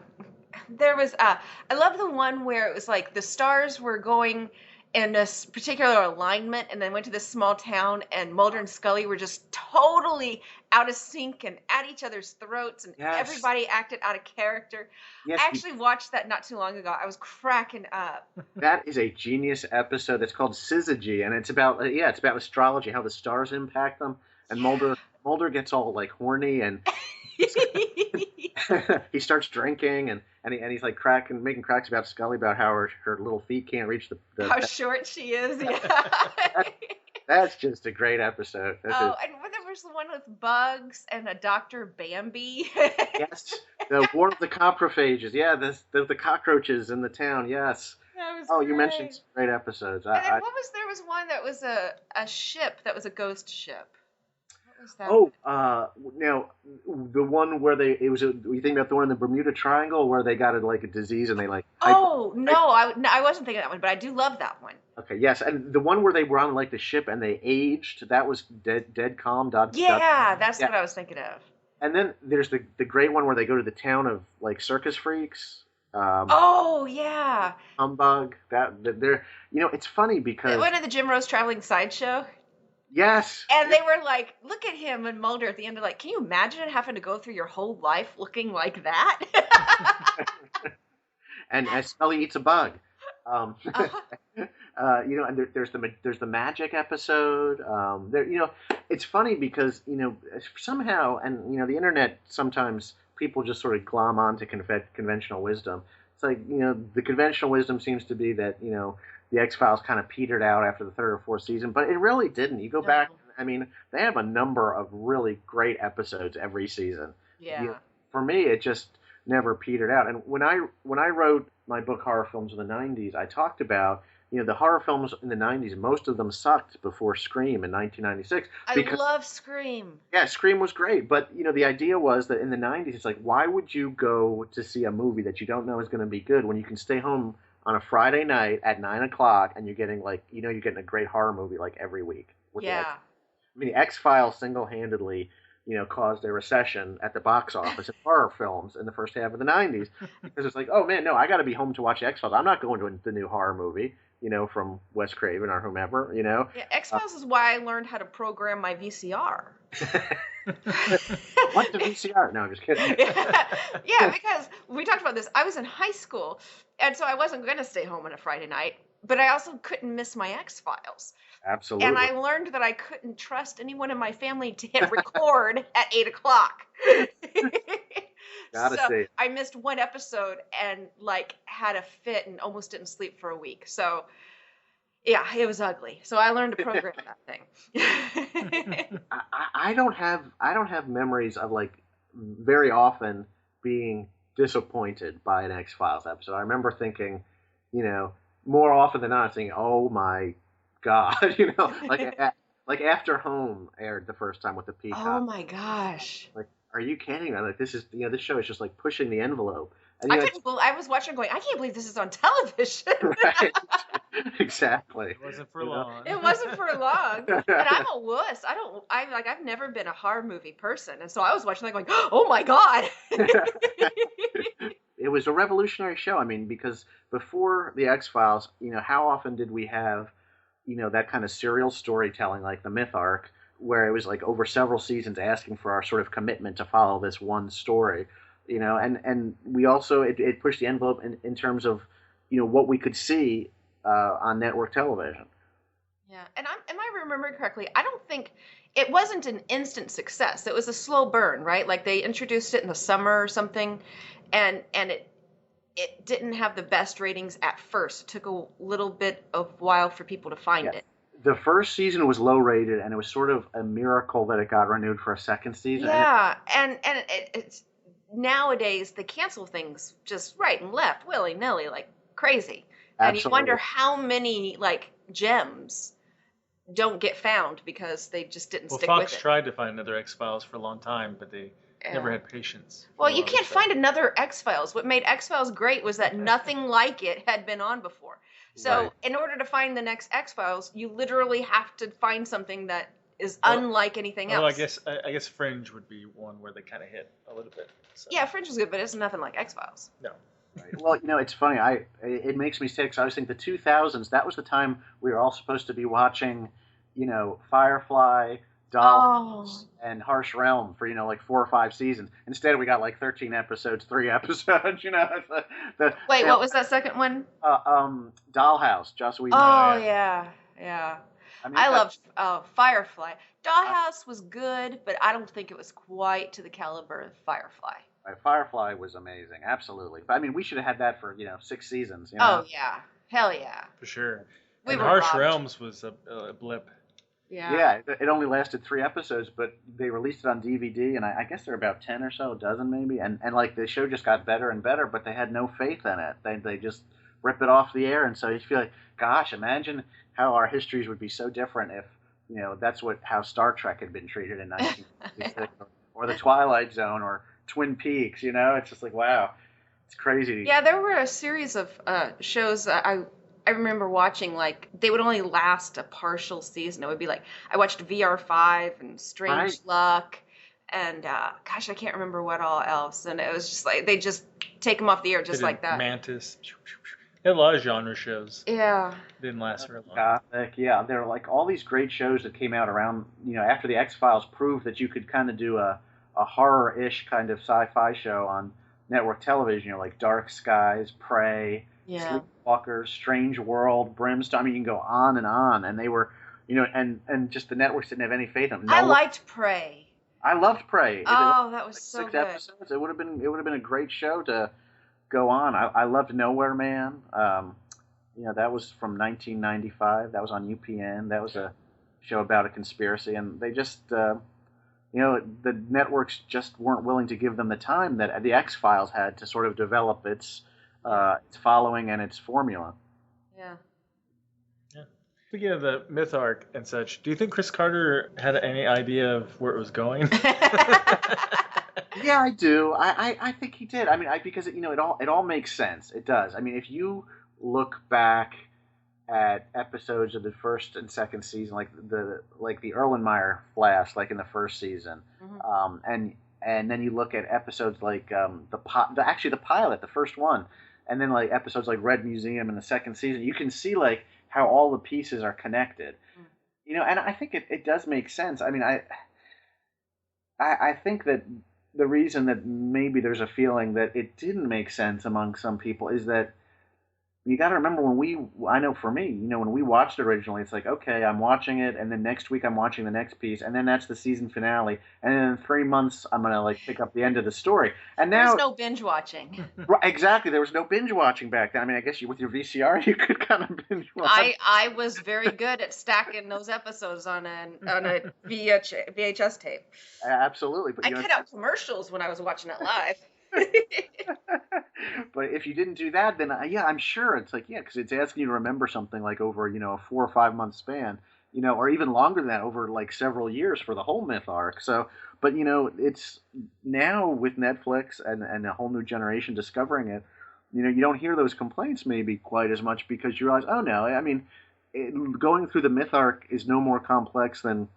there was I love the one where it was like the stars were going in a particular alignment, and then went to this small town, and Mulder and Scully were just totally out of sync and at each other's throats, and Yes. everybody acted out of character. Yes, I actually watched that not too long ago. I was cracking up. that is a genius episode. It's called Syzygy, and it's about astrology, how the stars impact them. And Mulder gets all like horny, and he starts drinking, and he's like making cracks about Scully about how her little feet can't reach the How short she is. Yeah. That's just a great episode. And there was the one with bugs and a Dr. Bambi. Yes, the War of the Coprophages. Yeah, the cockroaches in the town. Yes. That was You great. mentioned some great episodes. And then there was one that was a ship that was a ghost ship. What was that? Now the one where you think about the one in the Bermuda Triangle where they got a disease and they like. I wasn't thinking of that one, but I do love that one. Okay, yes, and the one where they were on the ship and they aged, that was Dead Calm. Yeah, that's what I was thinking of. And then there's the great one where they go to the town of circus freaks. Yeah. Humbug. They're it's funny because One of the Jim Rose Traveling Sideshow. yes, And they were like, look at him and Mulder at the end. They're like, can you imagine having to go through your whole life looking like that? and Scully eats a bug. And there's the magic episode. It's funny because somehow, and the internet sometimes people just sort of glom onto conventional wisdom. It's like the conventional wisdom seems to be that the X-Files kind of petered out after the third or fourth season, but it really didn't. You go back, I mean, they have a number of really great episodes every season. Yeah. For me, it just never petered out. And when I wrote my book Horror Films of the 90s, I talked about the horror films in the 90s, most of them sucked before Scream in 1996. I love Scream. Yeah, Scream was great, but the idea was that in the 90s, it's like, why would you go to see a movie that you don't know is going to be good when you can stay home on a Friday night at 9 o'clock and you're getting you're getting a great horror movie every week? Yeah. The X-Files single-handedly caused a recession at the box office in horror films in the first half of the 90s because it's like, oh man, no, I got to be home to watch X-Files. I'm not going to the new horror movie, from Wes Craven or whomever, Yeah, X-Files is why I learned how to program my VCR. What's the VCR? No, I'm just kidding. Yeah, because we talked about this. I was in high school, and so I wasn't going to stay home on a Friday night, but I also couldn't miss my X-Files. Absolutely. And I learned that I couldn't trust anyone in my family to hit record at 8 o'clock. Gotta say. I missed one episode and had a fit and almost didn't sleep for a week. So yeah, it was ugly. So I learned to program that thing. I don't have memories of very often being disappointed by an X-Files episode. I remember thinking, more often than not, saying, "Oh my God," like after Home aired the first time with the Peacock. Oh my gosh! Are you kidding me? This is this show is just pushing the envelope. And, I couldn't believe, I was watching going, I can't believe this is on television. right. Exactly. It wasn't for long. It wasn't for long. And I'm a wuss. I've never been a horror movie person. And so I was watching that going, oh my God. It was a revolutionary show. I mean, because before the X-Files, how often did we have, that kind of serial storytelling like the Myth Arc, where it was like over several seasons asking for our sort of commitment to follow this one story, and we also, it pushed the envelope in terms of, what we could see on network television. Yeah, and am I remembering correctly? I don't think it wasn't an instant success. It was a slow burn, right? Like they introduced it in the summer or something, and it didn't have the best ratings at first. It took a little bit of while for people to find it. The first season was low rated, and it was sort of a miracle that it got renewed for a second season. Yeah, and it's nowadays they cancel things just right and left, willy nilly, like crazy. And Absolutely. you wonder how many like gems don't get found because they just didn't stick with it. Fox tried to find another X-Files for a long time, but they never had patience. Well, you can't find another X-Files. What made X-Files great was that nothing like it had been on before. So in order to find the next X-Files, you literally have to find something that is unlike anything else. I guess Fringe would be one where they kind of hit a little bit. So. Yeah, Fringe is good, but it's nothing like X-Files. No. Right. Well, it's funny. It makes me sick. So I was thinking the 2000s. That was the time we were all supposed to be watching, Firefly, Dollhouse, and Harsh Realm for like 4 or 5 seasons. Instead, we got like 13 episodes, 3 episodes. Wait, what was that second one? Dollhouse. Joss Whedon. Oh yeah. I mean, I loved Firefly. Dollhouse was good, but I don't think it was quite to the caliber of Firefly. Firefly was amazing, absolutely. But I mean, we should have had that for 6 seasons. Oh yeah, hell yeah, for sure. We and were Harsh robbed. Realms was a blip. Yeah, it only lasted 3 episodes, but they released it on DVD, and I guess there are about 10 or so, a dozen maybe, and like the show just got better and better, but they had no faith in it. They just rip it off the air, and so you feel like, gosh, imagine how our histories would be so different if that's how Star Trek had been treated in 1966, or the Twilight Zone, or Twin Peaks. It's just like, wow, it's crazy. Yeah, there were a series of shows I remember watching, like, they would only last a partial season. It would be like, I watched VR5 and Strange Luck, and gosh, I can't remember what all else. And it was just like, they just take them off the air just like that. Mantis. They had a lot of genre shows. Yeah. Didn't last very long. Gothic, yeah. There were like all these great shows that came out around, after the X-Files proved that you could kind of do a horror-ish kind of sci-fi show on network television, like Dark Skies, Prey, Sleepwalkers, Strange World, Brimstone. I mean, you can go on, and they were, and just the networks didn't have any faith in them. I liked Prey. I loved Prey. That was so 6 good. episodes. It would have been a great show to go on. I loved Nowhere Man. That was from 1995. That was on UPN. That was a show about a conspiracy, and they just. The networks just weren't willing to give them the time that the X-Files had to sort of develop its following and its formula. Yeah. Speaking of the Myth Arc and such, do you think Chris Carter had any idea of where it was going? Yeah, I do. I think he did. I mean, because it all makes sense. It does. I mean, if you look back at episodes of the first and second season, like the Erlenmeyer Flash, like in the first season, and then you look at episodes like the pilot, the first one, and then like episodes like Red Museum in the second season, you can see like how all the pieces are connected, and I think it does make sense. I mean, I think that the reason that maybe there's a feeling that it didn't make sense among some people is that you got to remember I know for me, when we watched it originally, it's like, okay, I'm watching it, and then next week I'm watching the next piece, and then that's the season finale, and then in 3 months I'm going to like pick up the end of the story. And now there's no binge watching. Right, exactly. There was no binge watching back then. I mean, I guess with your VCR, you could kind of binge watch. I was very good at stacking those episodes on a VHS tape. Absolutely. But I cut out commercials when I was watching it live. But if you didn't do that, then yeah, I'm sure it's like, yeah, because it's asking you to remember something like over, a 4 or 5 month span, or even longer than that, over like several years for the whole myth arc. So, but it's now with Netflix and a whole new generation discovering it, you don't hear those complaints maybe quite as much because you realize, oh no, I mean, going through the myth arc is no more complex than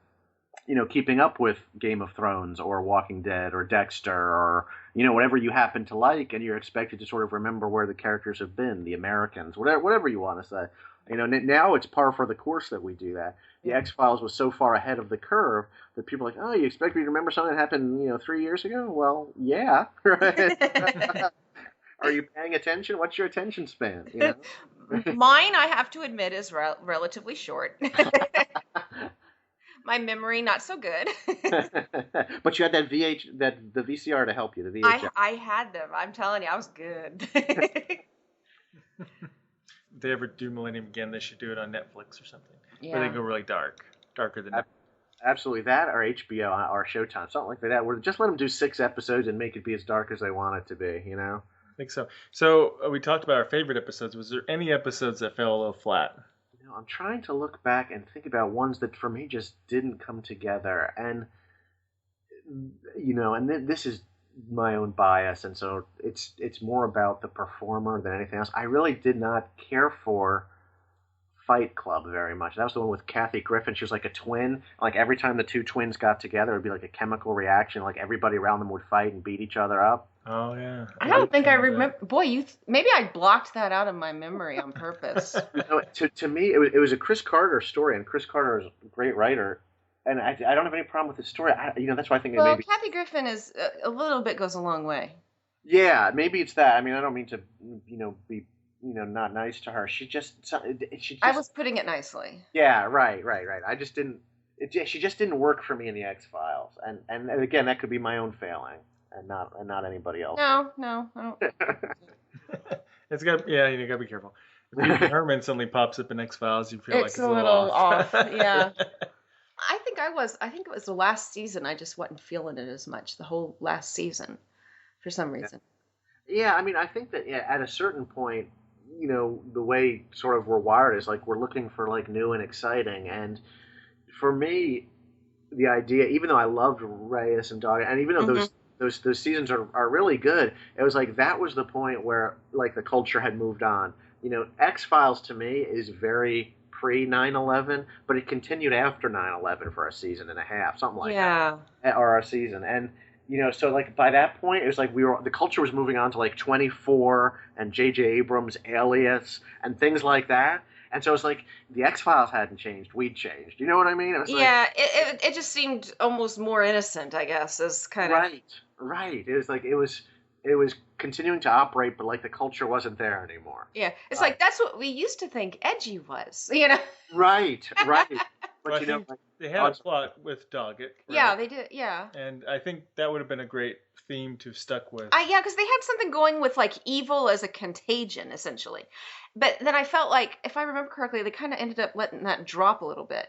keeping up with Game of Thrones or Walking Dead or Dexter or, whatever you happen to like, and you're expected to sort of remember where the characters have been, the Americans, whatever you want to say. Now it's par for the course that we do that. The X-Files was so far ahead of the curve that people are like, oh, you expect me to remember something that happened, 3 years ago? Well, yeah, right? Are you paying attention? What's your attention span? Mine, I have to admit, is relatively short. My memory, not so good. But you had the VCR to help you. The VHS. I had them. I'm telling you, I was good. If they ever do Millennium again, they should do it on Netflix or something. Yeah. Where they go really darker than that. Absolutely, that or HBO or Showtime, something like that. Where just let them do 6 episodes and make it be as dark as they want it to be. I think so. So we talked about our favorite episodes. Was there any episodes that fell a little flat? I'm trying to look back and think about ones that for me just didn't come together, and this is my own bias, and so it's more about the performer than anything else. I really did not care for Fight Club very much. That was the one with Kathy Griffin. She was like a twin. Like every time the two twins got together, it would be like a chemical reaction. Like everybody around them would fight and beat each other up. Oh yeah. I don't think I remember. Boy, maybe I blocked that out of my memory on purpose. To me, it was a Chris Carter story, and Chris Carter is a great writer. And I don't have any problem with the story. That's why I think maybe. Kathy Griffin is a little bit goes a long way. Yeah, maybe it's that. I mean, I don't mean to, be, not nice to her. She just. I was putting it nicely. Yeah, right. I just didn't. She just didn't work for me in the X-Files, and again, that could be my own failing, and not anybody else. No, I don't. It's you gotta be careful. If Pee-wee Herman suddenly pops up in X-Files, you feel it's like it's a little off. Yeah. I think it was the last season. I just wasn't feeling it as much. The whole last season, for some reason. Yeah, I mean, I think that at a certain point, the way sort of we're wired is like we're looking for like new and exciting. And for me, the idea, even though I loved Reyes and Dog, and even though those seasons are really good, it was like that was the point where like the culture had moved on. X-Files to me is very pre 9/11, but it continued after 9/11 for a season and a half, something like that, or a season. And so like by that point, it was like the culture was moving on to like 24 and J.J. Abrams' Alias and things like that. And so it's like the X-Files hadn't changed, we'd changed. You know what I mean? It was it just seemed almost more innocent, I guess, as kind of right. It was like it was continuing to operate, but like the culture wasn't there anymore. Yeah, it's like that's what we used to think edgy was, Right. But they had a plot with Doggett. Right? Yeah, they did. Yeah. And I think that would have been a great theme to have stuck with. Yeah, because they had something going with like evil as a contagion, essentially. But then I felt like, if I remember correctly, they kind of ended up letting that drop a little bit.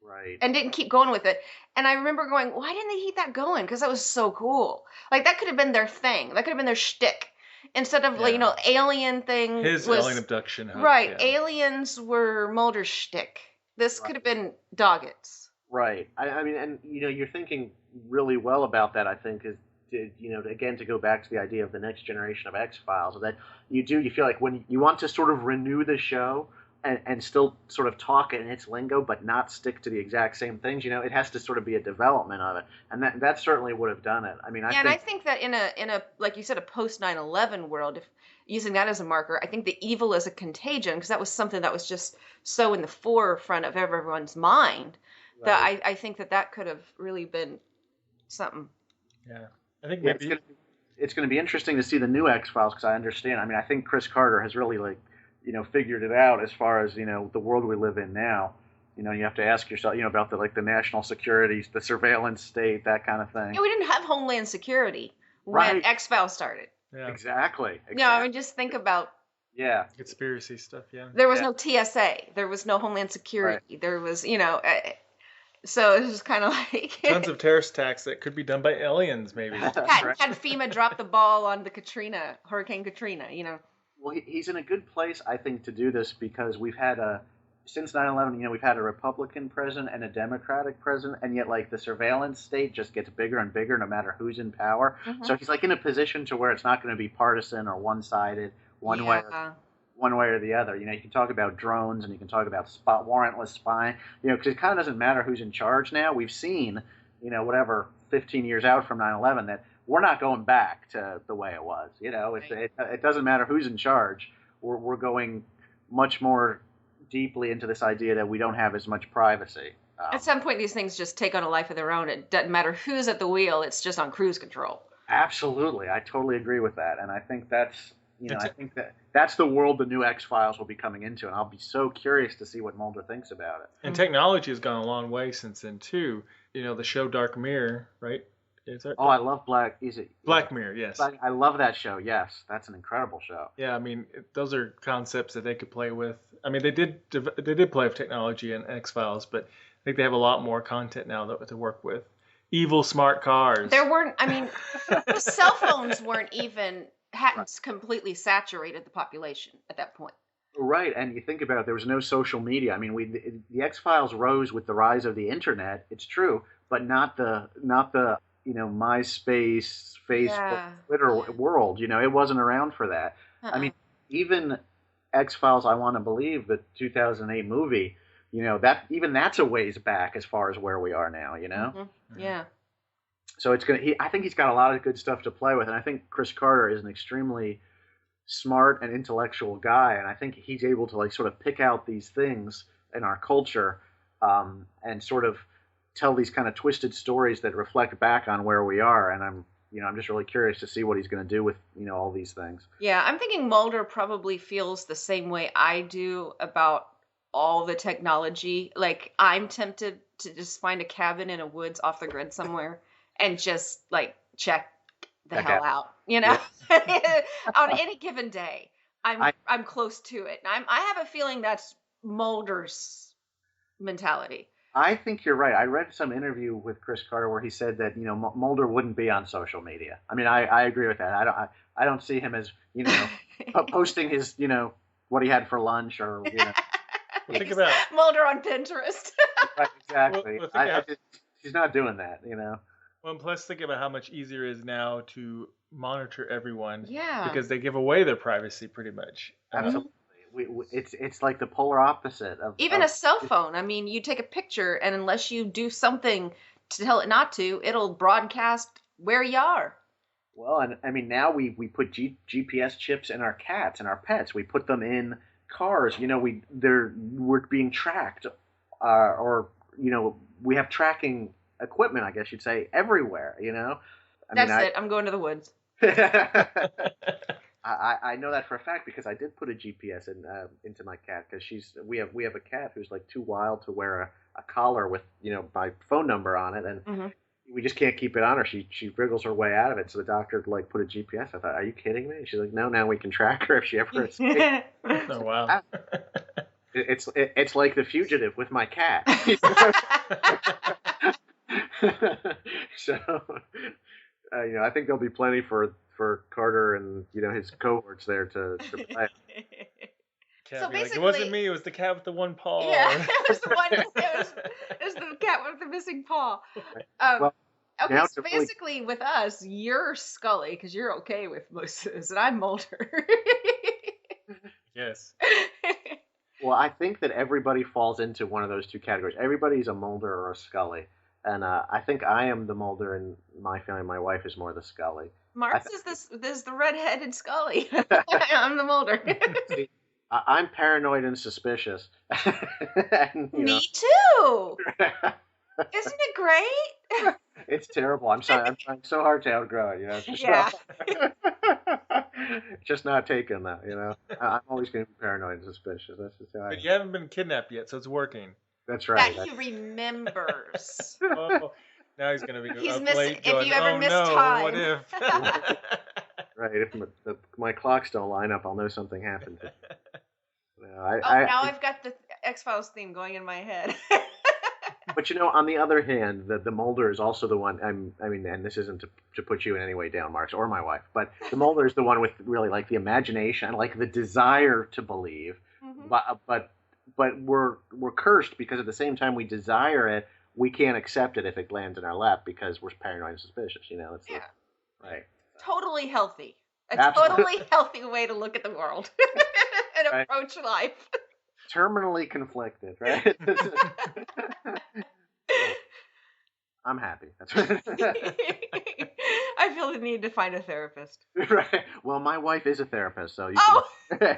Right. And didn't keep going with it. And I remember going, why didn't they keep that going? Because that was so cool. Like, that could have been their thing. That could have been their shtick. Instead of, alien thing. His alien abduction. Right. Yeah. Aliens were Mulder's shtick. This could have been Doggett's. Right. I mean, and, you're thinking really well about that, I think, is, again, to go back to the idea of the next generation of X-Files, that you feel like when you want to sort of renew the show and still sort of talk in its lingo, but not stick to the exact same things, it has to sort of be a development of it. And that certainly would have done it. I mean, I think that in a like you said, a post 9/11 world, if using that as a marker, I think the evil is a contagion, because that was something that was just so in the forefront of everyone's mind that I think that could have really been something. Yeah. I think maybe it's going to be interesting to see the new X-Files, because I understand. I mean, I think Chris Carter has really figured it out as far as, the world we live in now. You have to ask yourself, about the national security, the surveillance state, that kind of thing. Yeah, we didn't have Homeland Security when X-Files started. Yeah. Exactly. Yeah, I mean, just think about. Yeah. Conspiracy stuff, yeah. There was no TSA. There was no Homeland Security. Right. There was, So it's just kind of like Tons of terrorist attacks that could be done by aliens, maybe. had FEMA dropped the ball on the Hurricane Katrina, Well, he's in a good place, I think, to do this because we've had since 9/11, we've had a Republican president and a Democratic president, and yet like the surveillance state just gets bigger and bigger no matter who's in power. Mhm. So he's like in a position to where it's not going to be partisan or one-sided one way or the other. You can talk about drones and you can talk about warrantless spying. Because it kind of doesn't matter who's in charge now. We've seen, whatever 15 years out from 9/11 that we're not going back to the way it was. It doesn't matter who's in charge. We're going much more deeply into this idea that we don't have as much privacy. At some point, these things just take on a life of their own. It doesn't matter who's at the wheel; it's just on cruise control. Absolutely, I totally agree with that, and I think that's that's the world the new X-Files will be coming into, and I'll be so curious to see what Mulder thinks about it. And technology has gone a long way since then too. The show Dark Mirror, right? I love Black Mirror, yes. I love that show. Yes, that's an incredible show. Yeah, I mean, those are concepts that they could play with. I mean, they did play with technology in X-Files, but I think they have a lot more content now to work with. Evil smart cars. There weren't. I mean, the cell phones hadn't completely saturated the population at that point. Right, and you think about it, there was no social media. I mean, the X-Files rose with the rise of the internet. It's true, but not the MySpace, Facebook, Twitter world. It wasn't around for that. I mean, even X-Files, I Want to Believe, the 2008 movie, that's a ways back as far as where we are now, Mm-hmm. Yeah. So I think he's got a lot of good stuff to play with, and I think Chris Carter is an extremely smart and intellectual guy, and I think he's able to sort of pick out these things in our culture and sort of tell these kind of twisted stories that reflect back on where we are, and I'm just really curious to see what he's going to do with all these things. Yeah, I'm thinking Mulder probably feels the same way I do about all the technology. Like, I'm tempted to just find a cabin in a woods off the grid somewhere and just check the hell out, Yeah. On any given day. I'm close to it. And I have a feeling that's Mulder's mentality. I think you're right. I read some interview with Chris Carter where he said that Mulder wouldn't be on social media. I mean, I agree with that. I don't see him as posting his what he had for lunch or Think about Mulder on Pinterest. Right, exactly. He's not doing that. Well, and plus think about how much easier it is now to monitor everyone. Yeah. Because they give away their privacy pretty much. Absolutely. It's like the polar opposite of even a cell phone. I mean, you take a picture, and unless you do something to tell it not to, it'll broadcast where you are. Well, and I mean, now we put GPS chips in our cats and our pets. We put them in cars. We're being tracked, or we have tracking equipment, I guess you'd say, everywhere. That's it. I'm going to the woods. I know that for a fact because I did put a GPS into my cat because we have a cat who's too wild to wear a collar with my phone number on it, and we just can't keep it on her. She wriggles her way out of it. So the doctor put a GPS. I thought, are you kidding me? She's like, no, now we can track her if she ever escapes. Oh wow! It's like The Fugitive with my cat. So I think there'll be plenty for Carter and his cohorts there to play. So basically, it wasn't me. It was the cat with the one paw. Yeah, it was the cat with the missing paw. Okay, so basically with us, you're Scully because you're okay with most of this, and I'm Mulder. Yes. Well, I think that everybody falls into one of those two categories. Everybody's a Mulder or a Scully. And I think I am the Mulder in my family. My wife is more the Scully. Marx is the red-headed Scully. I'm the Mulder. See, I'm paranoid and suspicious. And, Me too. Isn't it great? It's terrible. I'm sorry. I'm trying so hard to outgrow it. It's just just not taking that. I'm always going to be paranoid and suspicious. That's just how I am. But you haven't been kidnapped yet, so it's working. That's right. That he remembers. Oh, now he's going to be He's up missing. late If going, you ever oh miss no, time. what if? Right. If my clocks don't line up, I'll know something happened. Now I've got the X-Files theme going in my head. But on the other hand, the Mulder is also the one. I mean, and this isn't to put you in any way down, Marx, or my wife, but the Mulder is the one with really like the imagination, like the desire to believe. Mhm. But we're cursed because at the same time we desire it, we can't accept it if it lands in our lap because we're paranoid and suspicious. It's Yeah. right. Totally healthy. A Absolutely. totally healthy way to look at the world and Right. approach life. Terminally conflicted, right? I'm happy. That's right. I feel the need to find a therapist. Right. Well, my wife is a therapist, so you Oh! can. Can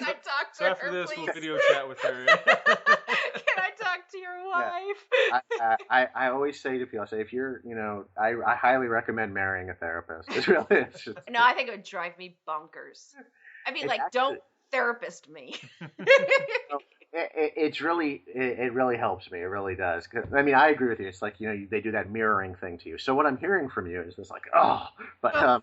I talk to So after her, this, please? we'll video chat with her. Can I talk to your wife? I always say to people, I say, if you're, I highly recommend marrying a therapist. It's just, No, I think it would drive me bonkers. I'd be It's like, actually- don't therapist me. it really helps me. It really does. 'Cause, I mean, I agree with you. It's like, they do that mirroring thing to you. So what I'm hearing from you is this like, oh, but,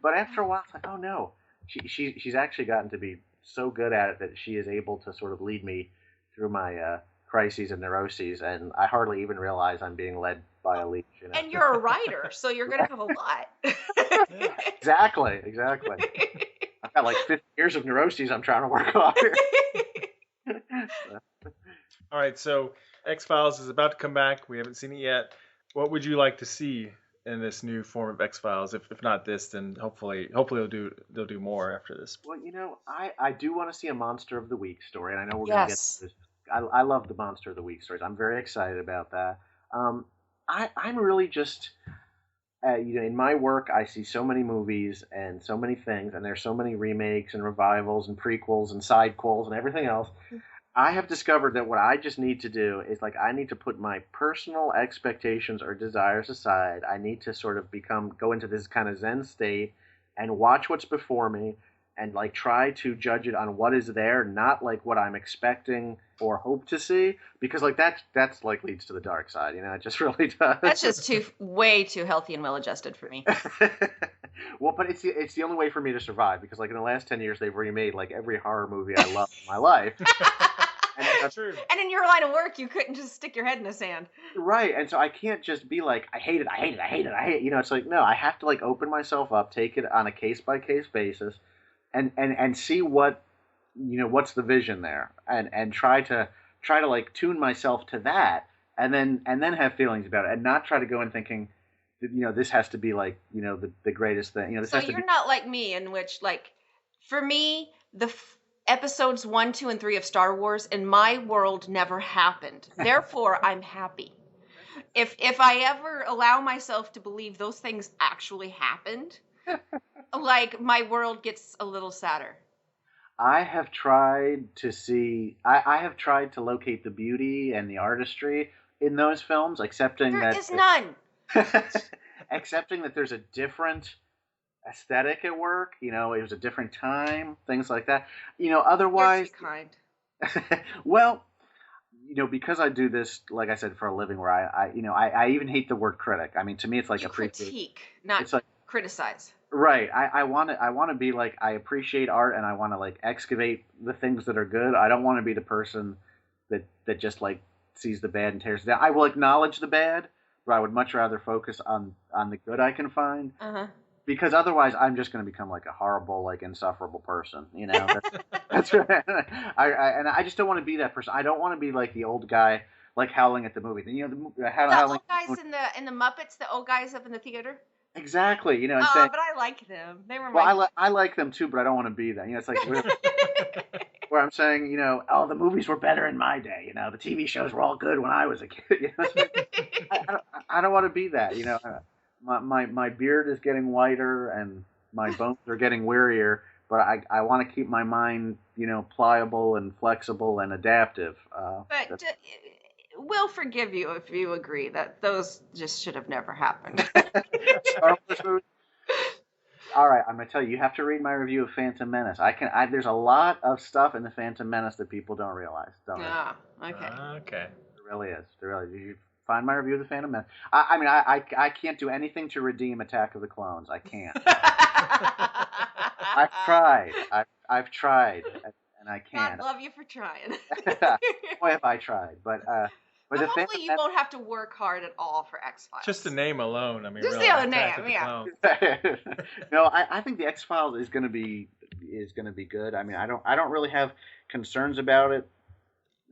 but after a while, it's like, oh no, she's actually gotten to be so good at it that she is able to sort of lead me through my crises and neuroses, and I hardly even realize I'm being led by a lead. And you're a writer, so you're going to have a lot. Exactly. I've got like 50 years of neuroses I'm trying to work on here. All right, so X-Files is about to come back. We haven't seen it yet. What would you like to see in this new form of X-Files? If not this, then hopefully they'll do more after this. Well, I do want to see a Monster of the Week story, and I know we're going to get to this. I love the Monster of the Week stories. I'm very excited about that. I'm really just, in my work, I see so many movies and so many things, and there's so many remakes and revivals and prequels and sidequels and everything else. I have discovered that what I just need to do is I need to put my personal expectations or desires aside. I need to sort of go into this kind of Zen state and watch what's before me and try to judge it on what is there, not what I'm expecting or hope to see, because that's leads to the dark side. It just really does. That's just way too healthy and well-adjusted for me. Well, but it's the only way for me to survive, because in the last 10 years they've remade every horror movie I love in my life. And That's true. And in your line of work, you couldn't just stick your head in the sand. Right, and so I can't just be I hate it. It's no, I have to open myself up, take it on a case-by-case basis, and see what's the vision there, and try to tune myself to that, and then have feelings about it, and not try to go in thinking, this has to be the greatest thing. This So has to you're be. not like me, in which for me, the episodes 1, 2, and 3 of Star Wars in my world never happened. Therefore, I'm happy. If I ever allow myself to believe those things actually happened, my world gets a little sadder. I have tried to see. I have tried to locate the beauty and the artistry in those films, accepting There is none. accepting that there's a different aesthetic at work. It was a different time, things like that. Otherwise, You're too kind. well, because I do this, like I said, for a living, where I even hate the word critic. I mean, to me, it's You critique, not It's criticize. right. I want to be I appreciate art, and I want to excavate the things that are good. I don't want to be the person that just sees the bad and tears it down. I will acknowledge the bad, but I would much rather focus on the good I can find. Uh-huh. Because otherwise, I'm just going to become a horrible, insufferable person. That's right. I just don't want to be that person. I don't want to be the old guy, howling at the movie. The Howling old guys in the Muppets, the old guys up in the theater. Exactly. And Oh, saying, but I like them. They were well, I like them too, but I don't want to be that. It's where I'm saying, the movies were better in my day. The TV shows were all good when I was a kid. I don't want to be that. My beard is getting whiter and my bones are getting wearier, but I want to keep my mind, pliable and flexible and adaptive. But we'll forgive you if you agree that those just should have never happened. Star Wars movies? All right, I'm gonna tell you. You have to read my review of Phantom Menace. There's a lot of stuff in the Phantom Menace that people don't realize. Ah, okay. Okay. There really is. You find my review of the Phantom Menace. I can't do anything to redeem Attack of the Clones. I can't. I've tried. I've tried, and I God can't. love you for trying. Boy, have I tried. But But the thing hopefully you won't have to work hard at all for X-Files. Just the name alone. I mean, Just really, the other Attack name, of the yeah. Clones. No, I think the X-Files is going to be good. I mean, I don't really have concerns about it.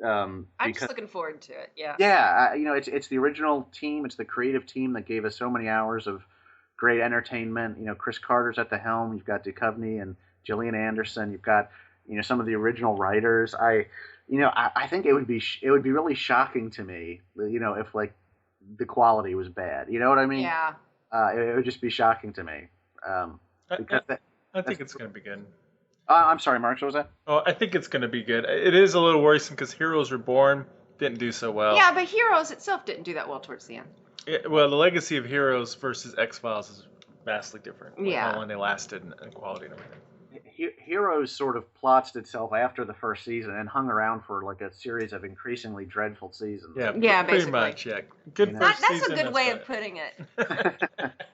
I'm Because just looking forward to it. Yeah. yeah, it's the original team. It's the creative team that gave us so many hours of great entertainment. Chris Carter's at the helm. You've got Duchovny and Gillian Anderson. You've got some of the original writers. I think it would be really shocking to me, if like the quality was bad. You know what I mean? Yeah. It would just be shocking to me. Because I think it's going to be good. I'm sorry, Mark. What was that? Oh, I think it's going to be good. It is a little worrisome because Heroes Reborn didn't do so well. Yeah, but Heroes itself didn't do that well towards the end. Well, the legacy of Heroes versus X-Files is vastly different. Yeah. How long they lasted and quality and everything. Heroes sort of plots itself after the first season and hung around for like a series of increasingly dreadful seasons. Yeah, Yeah, pretty basically. much. Yeah, good You know? first That's season. a good way about of putting it.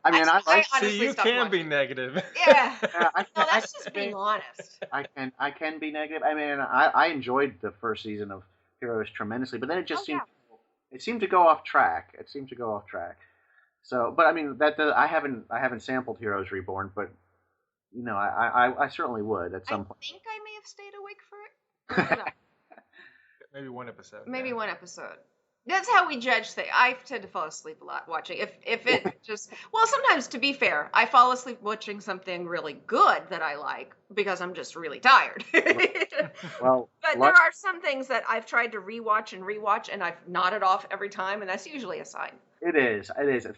I mean, I like. honestly See, you stopped can be watching. negative. Yeah. I No, can, that's just being honest. I can be negative. I mean, I enjoyed the first season of Heroes tremendously, but then it just seemed to go off track. So, but I mean, I haven't sampled Heroes Reborn, but I certainly would at some point. I think I may have stayed awake for it. I don't know. Maybe one episode. Maybe yeah. one episode. That's how we judge things. I tend to fall asleep a lot watching. If it just sometimes, to be fair, I fall asleep watching something really good that I like because I'm just really tired. Well, but there are some things that I've tried to rewatch and I've nodded off every time, and that's usually a sign. It is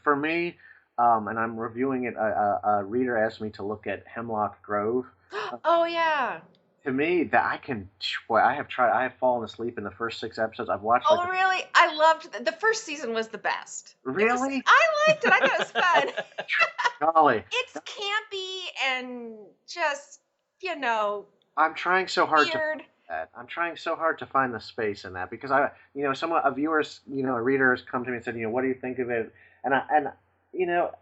for me. And I'm reviewing it. A reader asked me to look at Hemlock Grove. Oh yeah. To me, I have fallen asleep in the first 6 episodes. I've watched. Oh really? I loved the first season was the best. Really? I liked it. I thought it was fun. Golly. It's campy and just I'm trying so hard weird. to that. I'm trying so hard to find the space in that because a reader has come to me and said, what do you think of it? And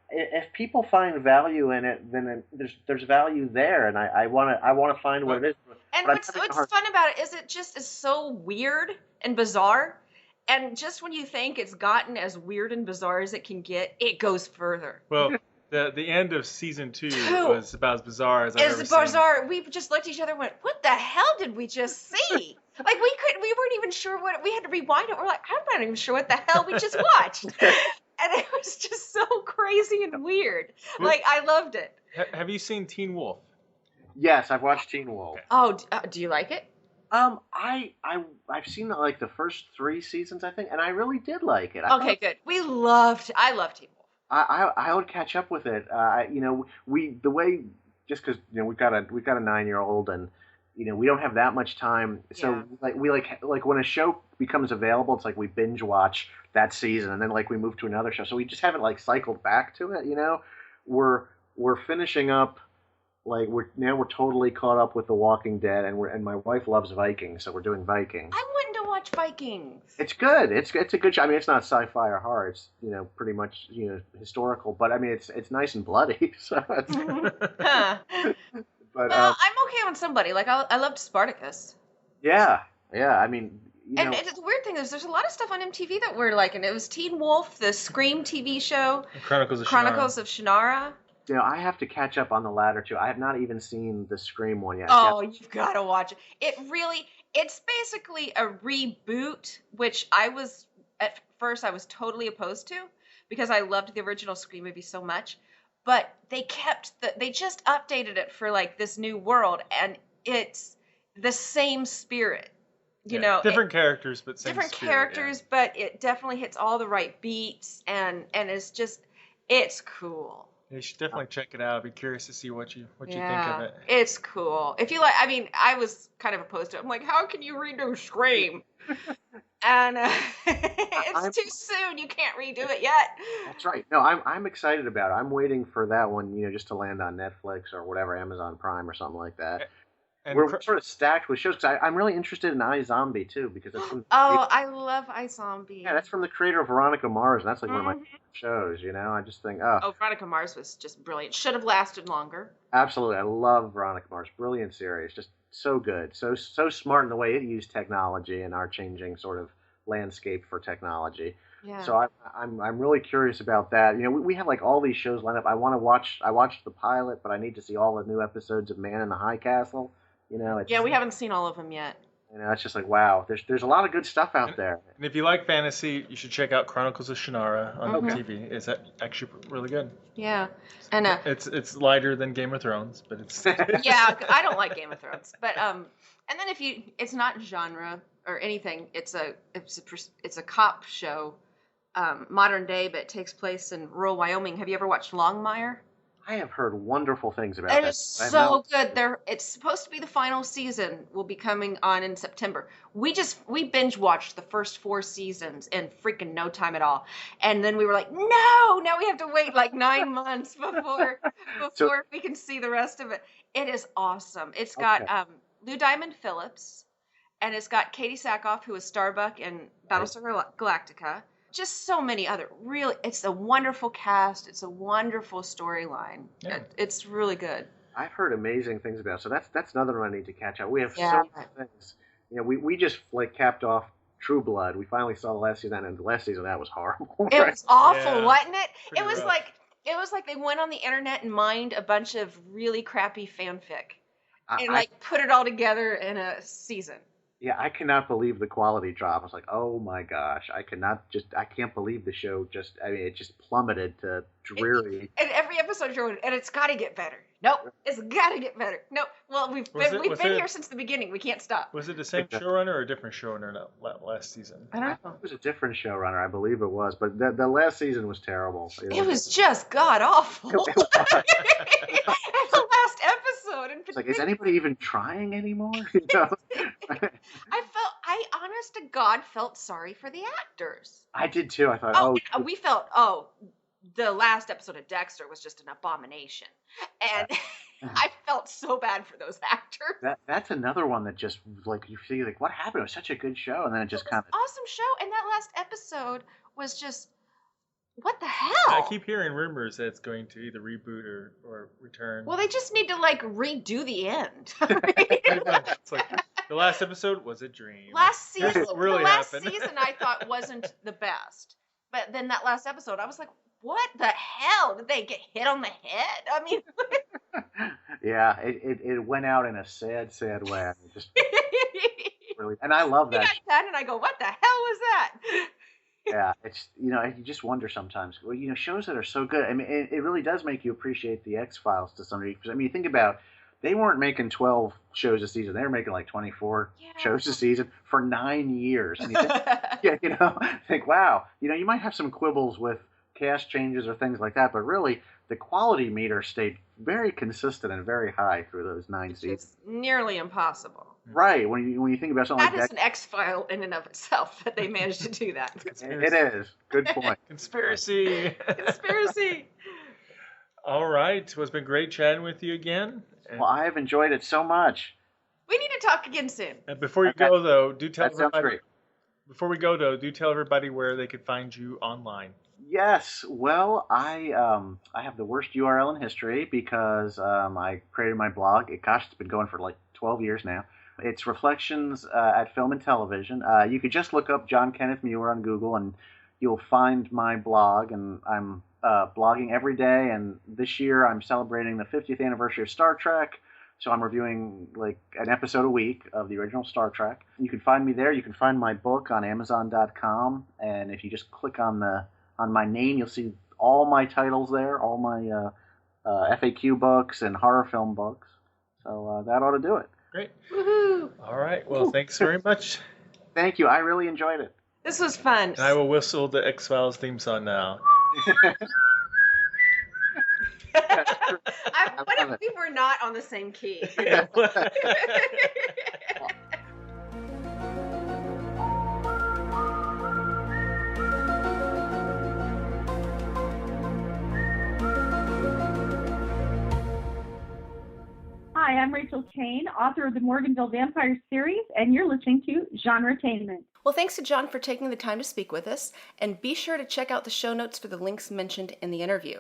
if people find value in it, then there's value there, and I want to find what it is. And but what's fun about it is it just is so weird and bizarre, and just when you think it's gotten as weird and bizarre as it can get, it goes further. Well, the end of season 2 was about as bizarre as I've ever seen. It's bizarre. We just looked at each other and went, "What the hell did we just see?" Like we weren't even sure what we had to rewind it. We're like, I'm not even sure what the hell we just watched. And it was just so crazy and weird. Like, I loved it. Have you seen Teen Wolf? Yes, I've watched Teen Wolf. Oh, do you like it? I've seen like the first 3 seasons, I think, and I really did like it. Okay, good. I loved Teen Wolf. I would catch up with it. Just because we've got a 9-year-old and we don't have that much time. So like when a show becomes available, it's like we binge watch that season and then like we move to another show. So we just haven't like cycled back to it. We're finishing up. Like we're totally caught up with The Walking Dead, and my wife loves Vikings, so we're doing Vikings. I wanted to watch Vikings. It's good. It's a good show. I mean, it's not sci-fi or horror. It's pretty much historical, but I mean it's nice and bloody. So it's, but well, I'm okay on somebody. Like I loved Spartacus. Yeah. I mean, and the weird thing is, there's a lot of stuff on MTV that we're liking. It was Teen Wolf, the Scream TV show, Chronicles of Shannara. I have to catch up on the latter two. I have not even seen the Scream one yet. Oh, you've got to watch it. It's basically a reboot, which at first I was totally opposed to because I loved the original Scream movie so much. But they just updated it for like this new world, and it's the same spirit. Different characters, but same different spirit, characters, but it definitely hits all the right beats, and it's cool. You should definitely check it out. I'd be curious to see what you think of it. It's cool. If you like, I mean, I was kind of opposed to it. I'm like, how can you redo Scream? And it's too soon. You can't redo it yet. That's right. No, I'm excited about it. I'm waiting for that one, just to land on Netflix or whatever, Amazon Prime or something like that. And we're sort of stacked with shows because I'm really interested in iZombie too because it's from I love iZombie. Yeah, that's from the creator of Veronica Mars, and that's like one of my favorite shows. I just think Veronica Mars was just brilliant. Should have lasted longer. Absolutely, I love Veronica Mars. Brilliant series. Just so good, so smart in the way it used technology and our changing sort of landscape for technology. Yeah. So I'm really curious about that. We have like all these shows lined up. I watched the pilot, but I need to see all the new episodes of Man in the High Castle. Yeah, we haven't seen all of them yet. It's just like, wow, there's a lot of good stuff out there. And if you like fantasy, you should check out Chronicles of Shannara on TV. It's actually really good. Yeah, and it's lighter than Game of Thrones, but it's yeah, I don't like Game of Thrones, but and then it's not genre or anything. It's a cop show, modern day, but it takes place in rural Wyoming. Have you ever watched Longmire? I have heard wonderful things about It that. is so good. It's supposed to be the final season. Will be coming on in September. We binge watched the first 4 seasons in freaking no time at all, and then we were like, no, now we have to wait like 9 months before we can see the rest of it. It is awesome. It's got Lou Diamond Phillips, and it's got Katie Sackhoff, who is Starbuck in Battlestar Galactica. Just so many other it's a wonderful cast. It's a wonderful storyline. Yeah. It's really good. I've heard amazing things about it, so that's another one I need to catch up. We have so many things. We just like capped off True Blood. We finally saw the last season, and the last season that was horrible. It was awful, wasn't it? Pretty It was rough. it was like they went on the internet and mined a bunch of really crappy fanfic and put it all together in a season. Yeah, I cannot believe the quality drop. I was like, oh my gosh, I can't believe the show it just plummeted to dreary. And every episode showed, and it's got to get better. Nope, it's got to get better. Nope. Well, we've been here since the beginning. We can't stop. Was it the same showrunner or a different showrunner last season? I don't know. It was a different showrunner, I believe it was, but the last season was terrible. It was just god awful. And the last episode, it's like, is anybody even trying anymore? I honest to God felt sorry for the actors. I did too. I thought, we felt, the last episode of Dexter was just an abomination. And I felt so bad for those actors. That's another one that just, like, you feel like, what happened? It was such a good show, and then it just kind of... awesome show, and that last episode was just, what the hell? I keep hearing rumors that it's going to either reboot or return. Well, they just need to, redo the end. It's like, the last episode was a dream. Last season, really the last happened. season I thought wasn't the best. But then that last episode, I was like, what the hell? Did they get hit on the head? I mean... Yeah, it went out in a sad, sad way. It just really, and I love that. And I go, what the hell was that? Yeah, it's, you just wonder sometimes. Well, shows that are so good. I mean, it really does make you appreciate the X-Files to some degree. Because, I mean, you think about, they weren't making 12 shows a season. They were making like 24 shows a season for 9 years. And you think, wow, you might have some quibbles with cast changes or things like that, but really, the quality meter stayed very consistent and very high through those 9 seasons. It's nearly impossible. Right, when you think about something like that. That is an X-File in and of itself that they managed to do that. It is. Good point. Conspiracy. Conspiracy. All right. Well, it's been great chatting with you again. Well, I have enjoyed it so much. We need to talk again soon. And before you go, though, do tell That sounds everybody. great. Before we go, though, do tell everybody where they could find you online. Yes. Well, I have the worst URL in history because I created my blog. It's been going for like 12 years now. It's Reflections at Film and Television. You could just look up John Kenneth Muir on Google, and you'll find my blog. And I'm blogging every day. And this year I'm celebrating the 50th anniversary of Star Trek. So I'm reviewing like an episode a week of the original Star Trek. You can find me there. You can find my book on Amazon.com. And if you just click on my name, you'll see all my titles there, all my FAQ books and horror film books. So that ought to do it. Great. Woohoo! All right. Well, thanks very much. Thank you. I really enjoyed it. This was fun. And I will whistle the X-Files theme song now. What if we were not on the same key? Hi, I'm Rachel Kane, author of the Morganville Vampire series, and you're listening to GenreTainment. Well, thanks to John for taking the time to speak with us, and be sure to check out the show notes for the links mentioned in the interview.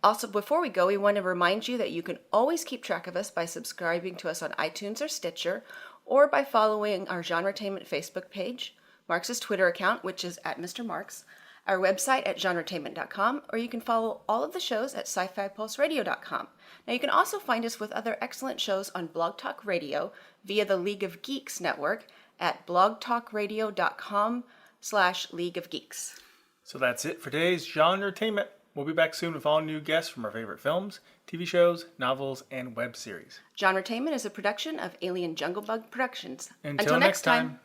Also, before we go, we want to remind you that you can always keep track of us by subscribing to us on iTunes or Stitcher, or by following our GenreTainment Facebook page, Marx's Twitter account, which is at Mr. Marx, our website at GenreTainment.com, or you can follow all of the shows at SciFiPulseRadio.com. Now, you can also find us with other excellent shows on Blog Talk Radio via the League of Geeks network at blogtalkradio.com/League of Geeks. So that's it for today's GenreTainment. We'll be back soon with all new guests from our favorite films, TV shows, novels, and web series. GenreTainment is a production of Alien Jungle Bug Productions. Until next time.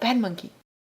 Bad monkey.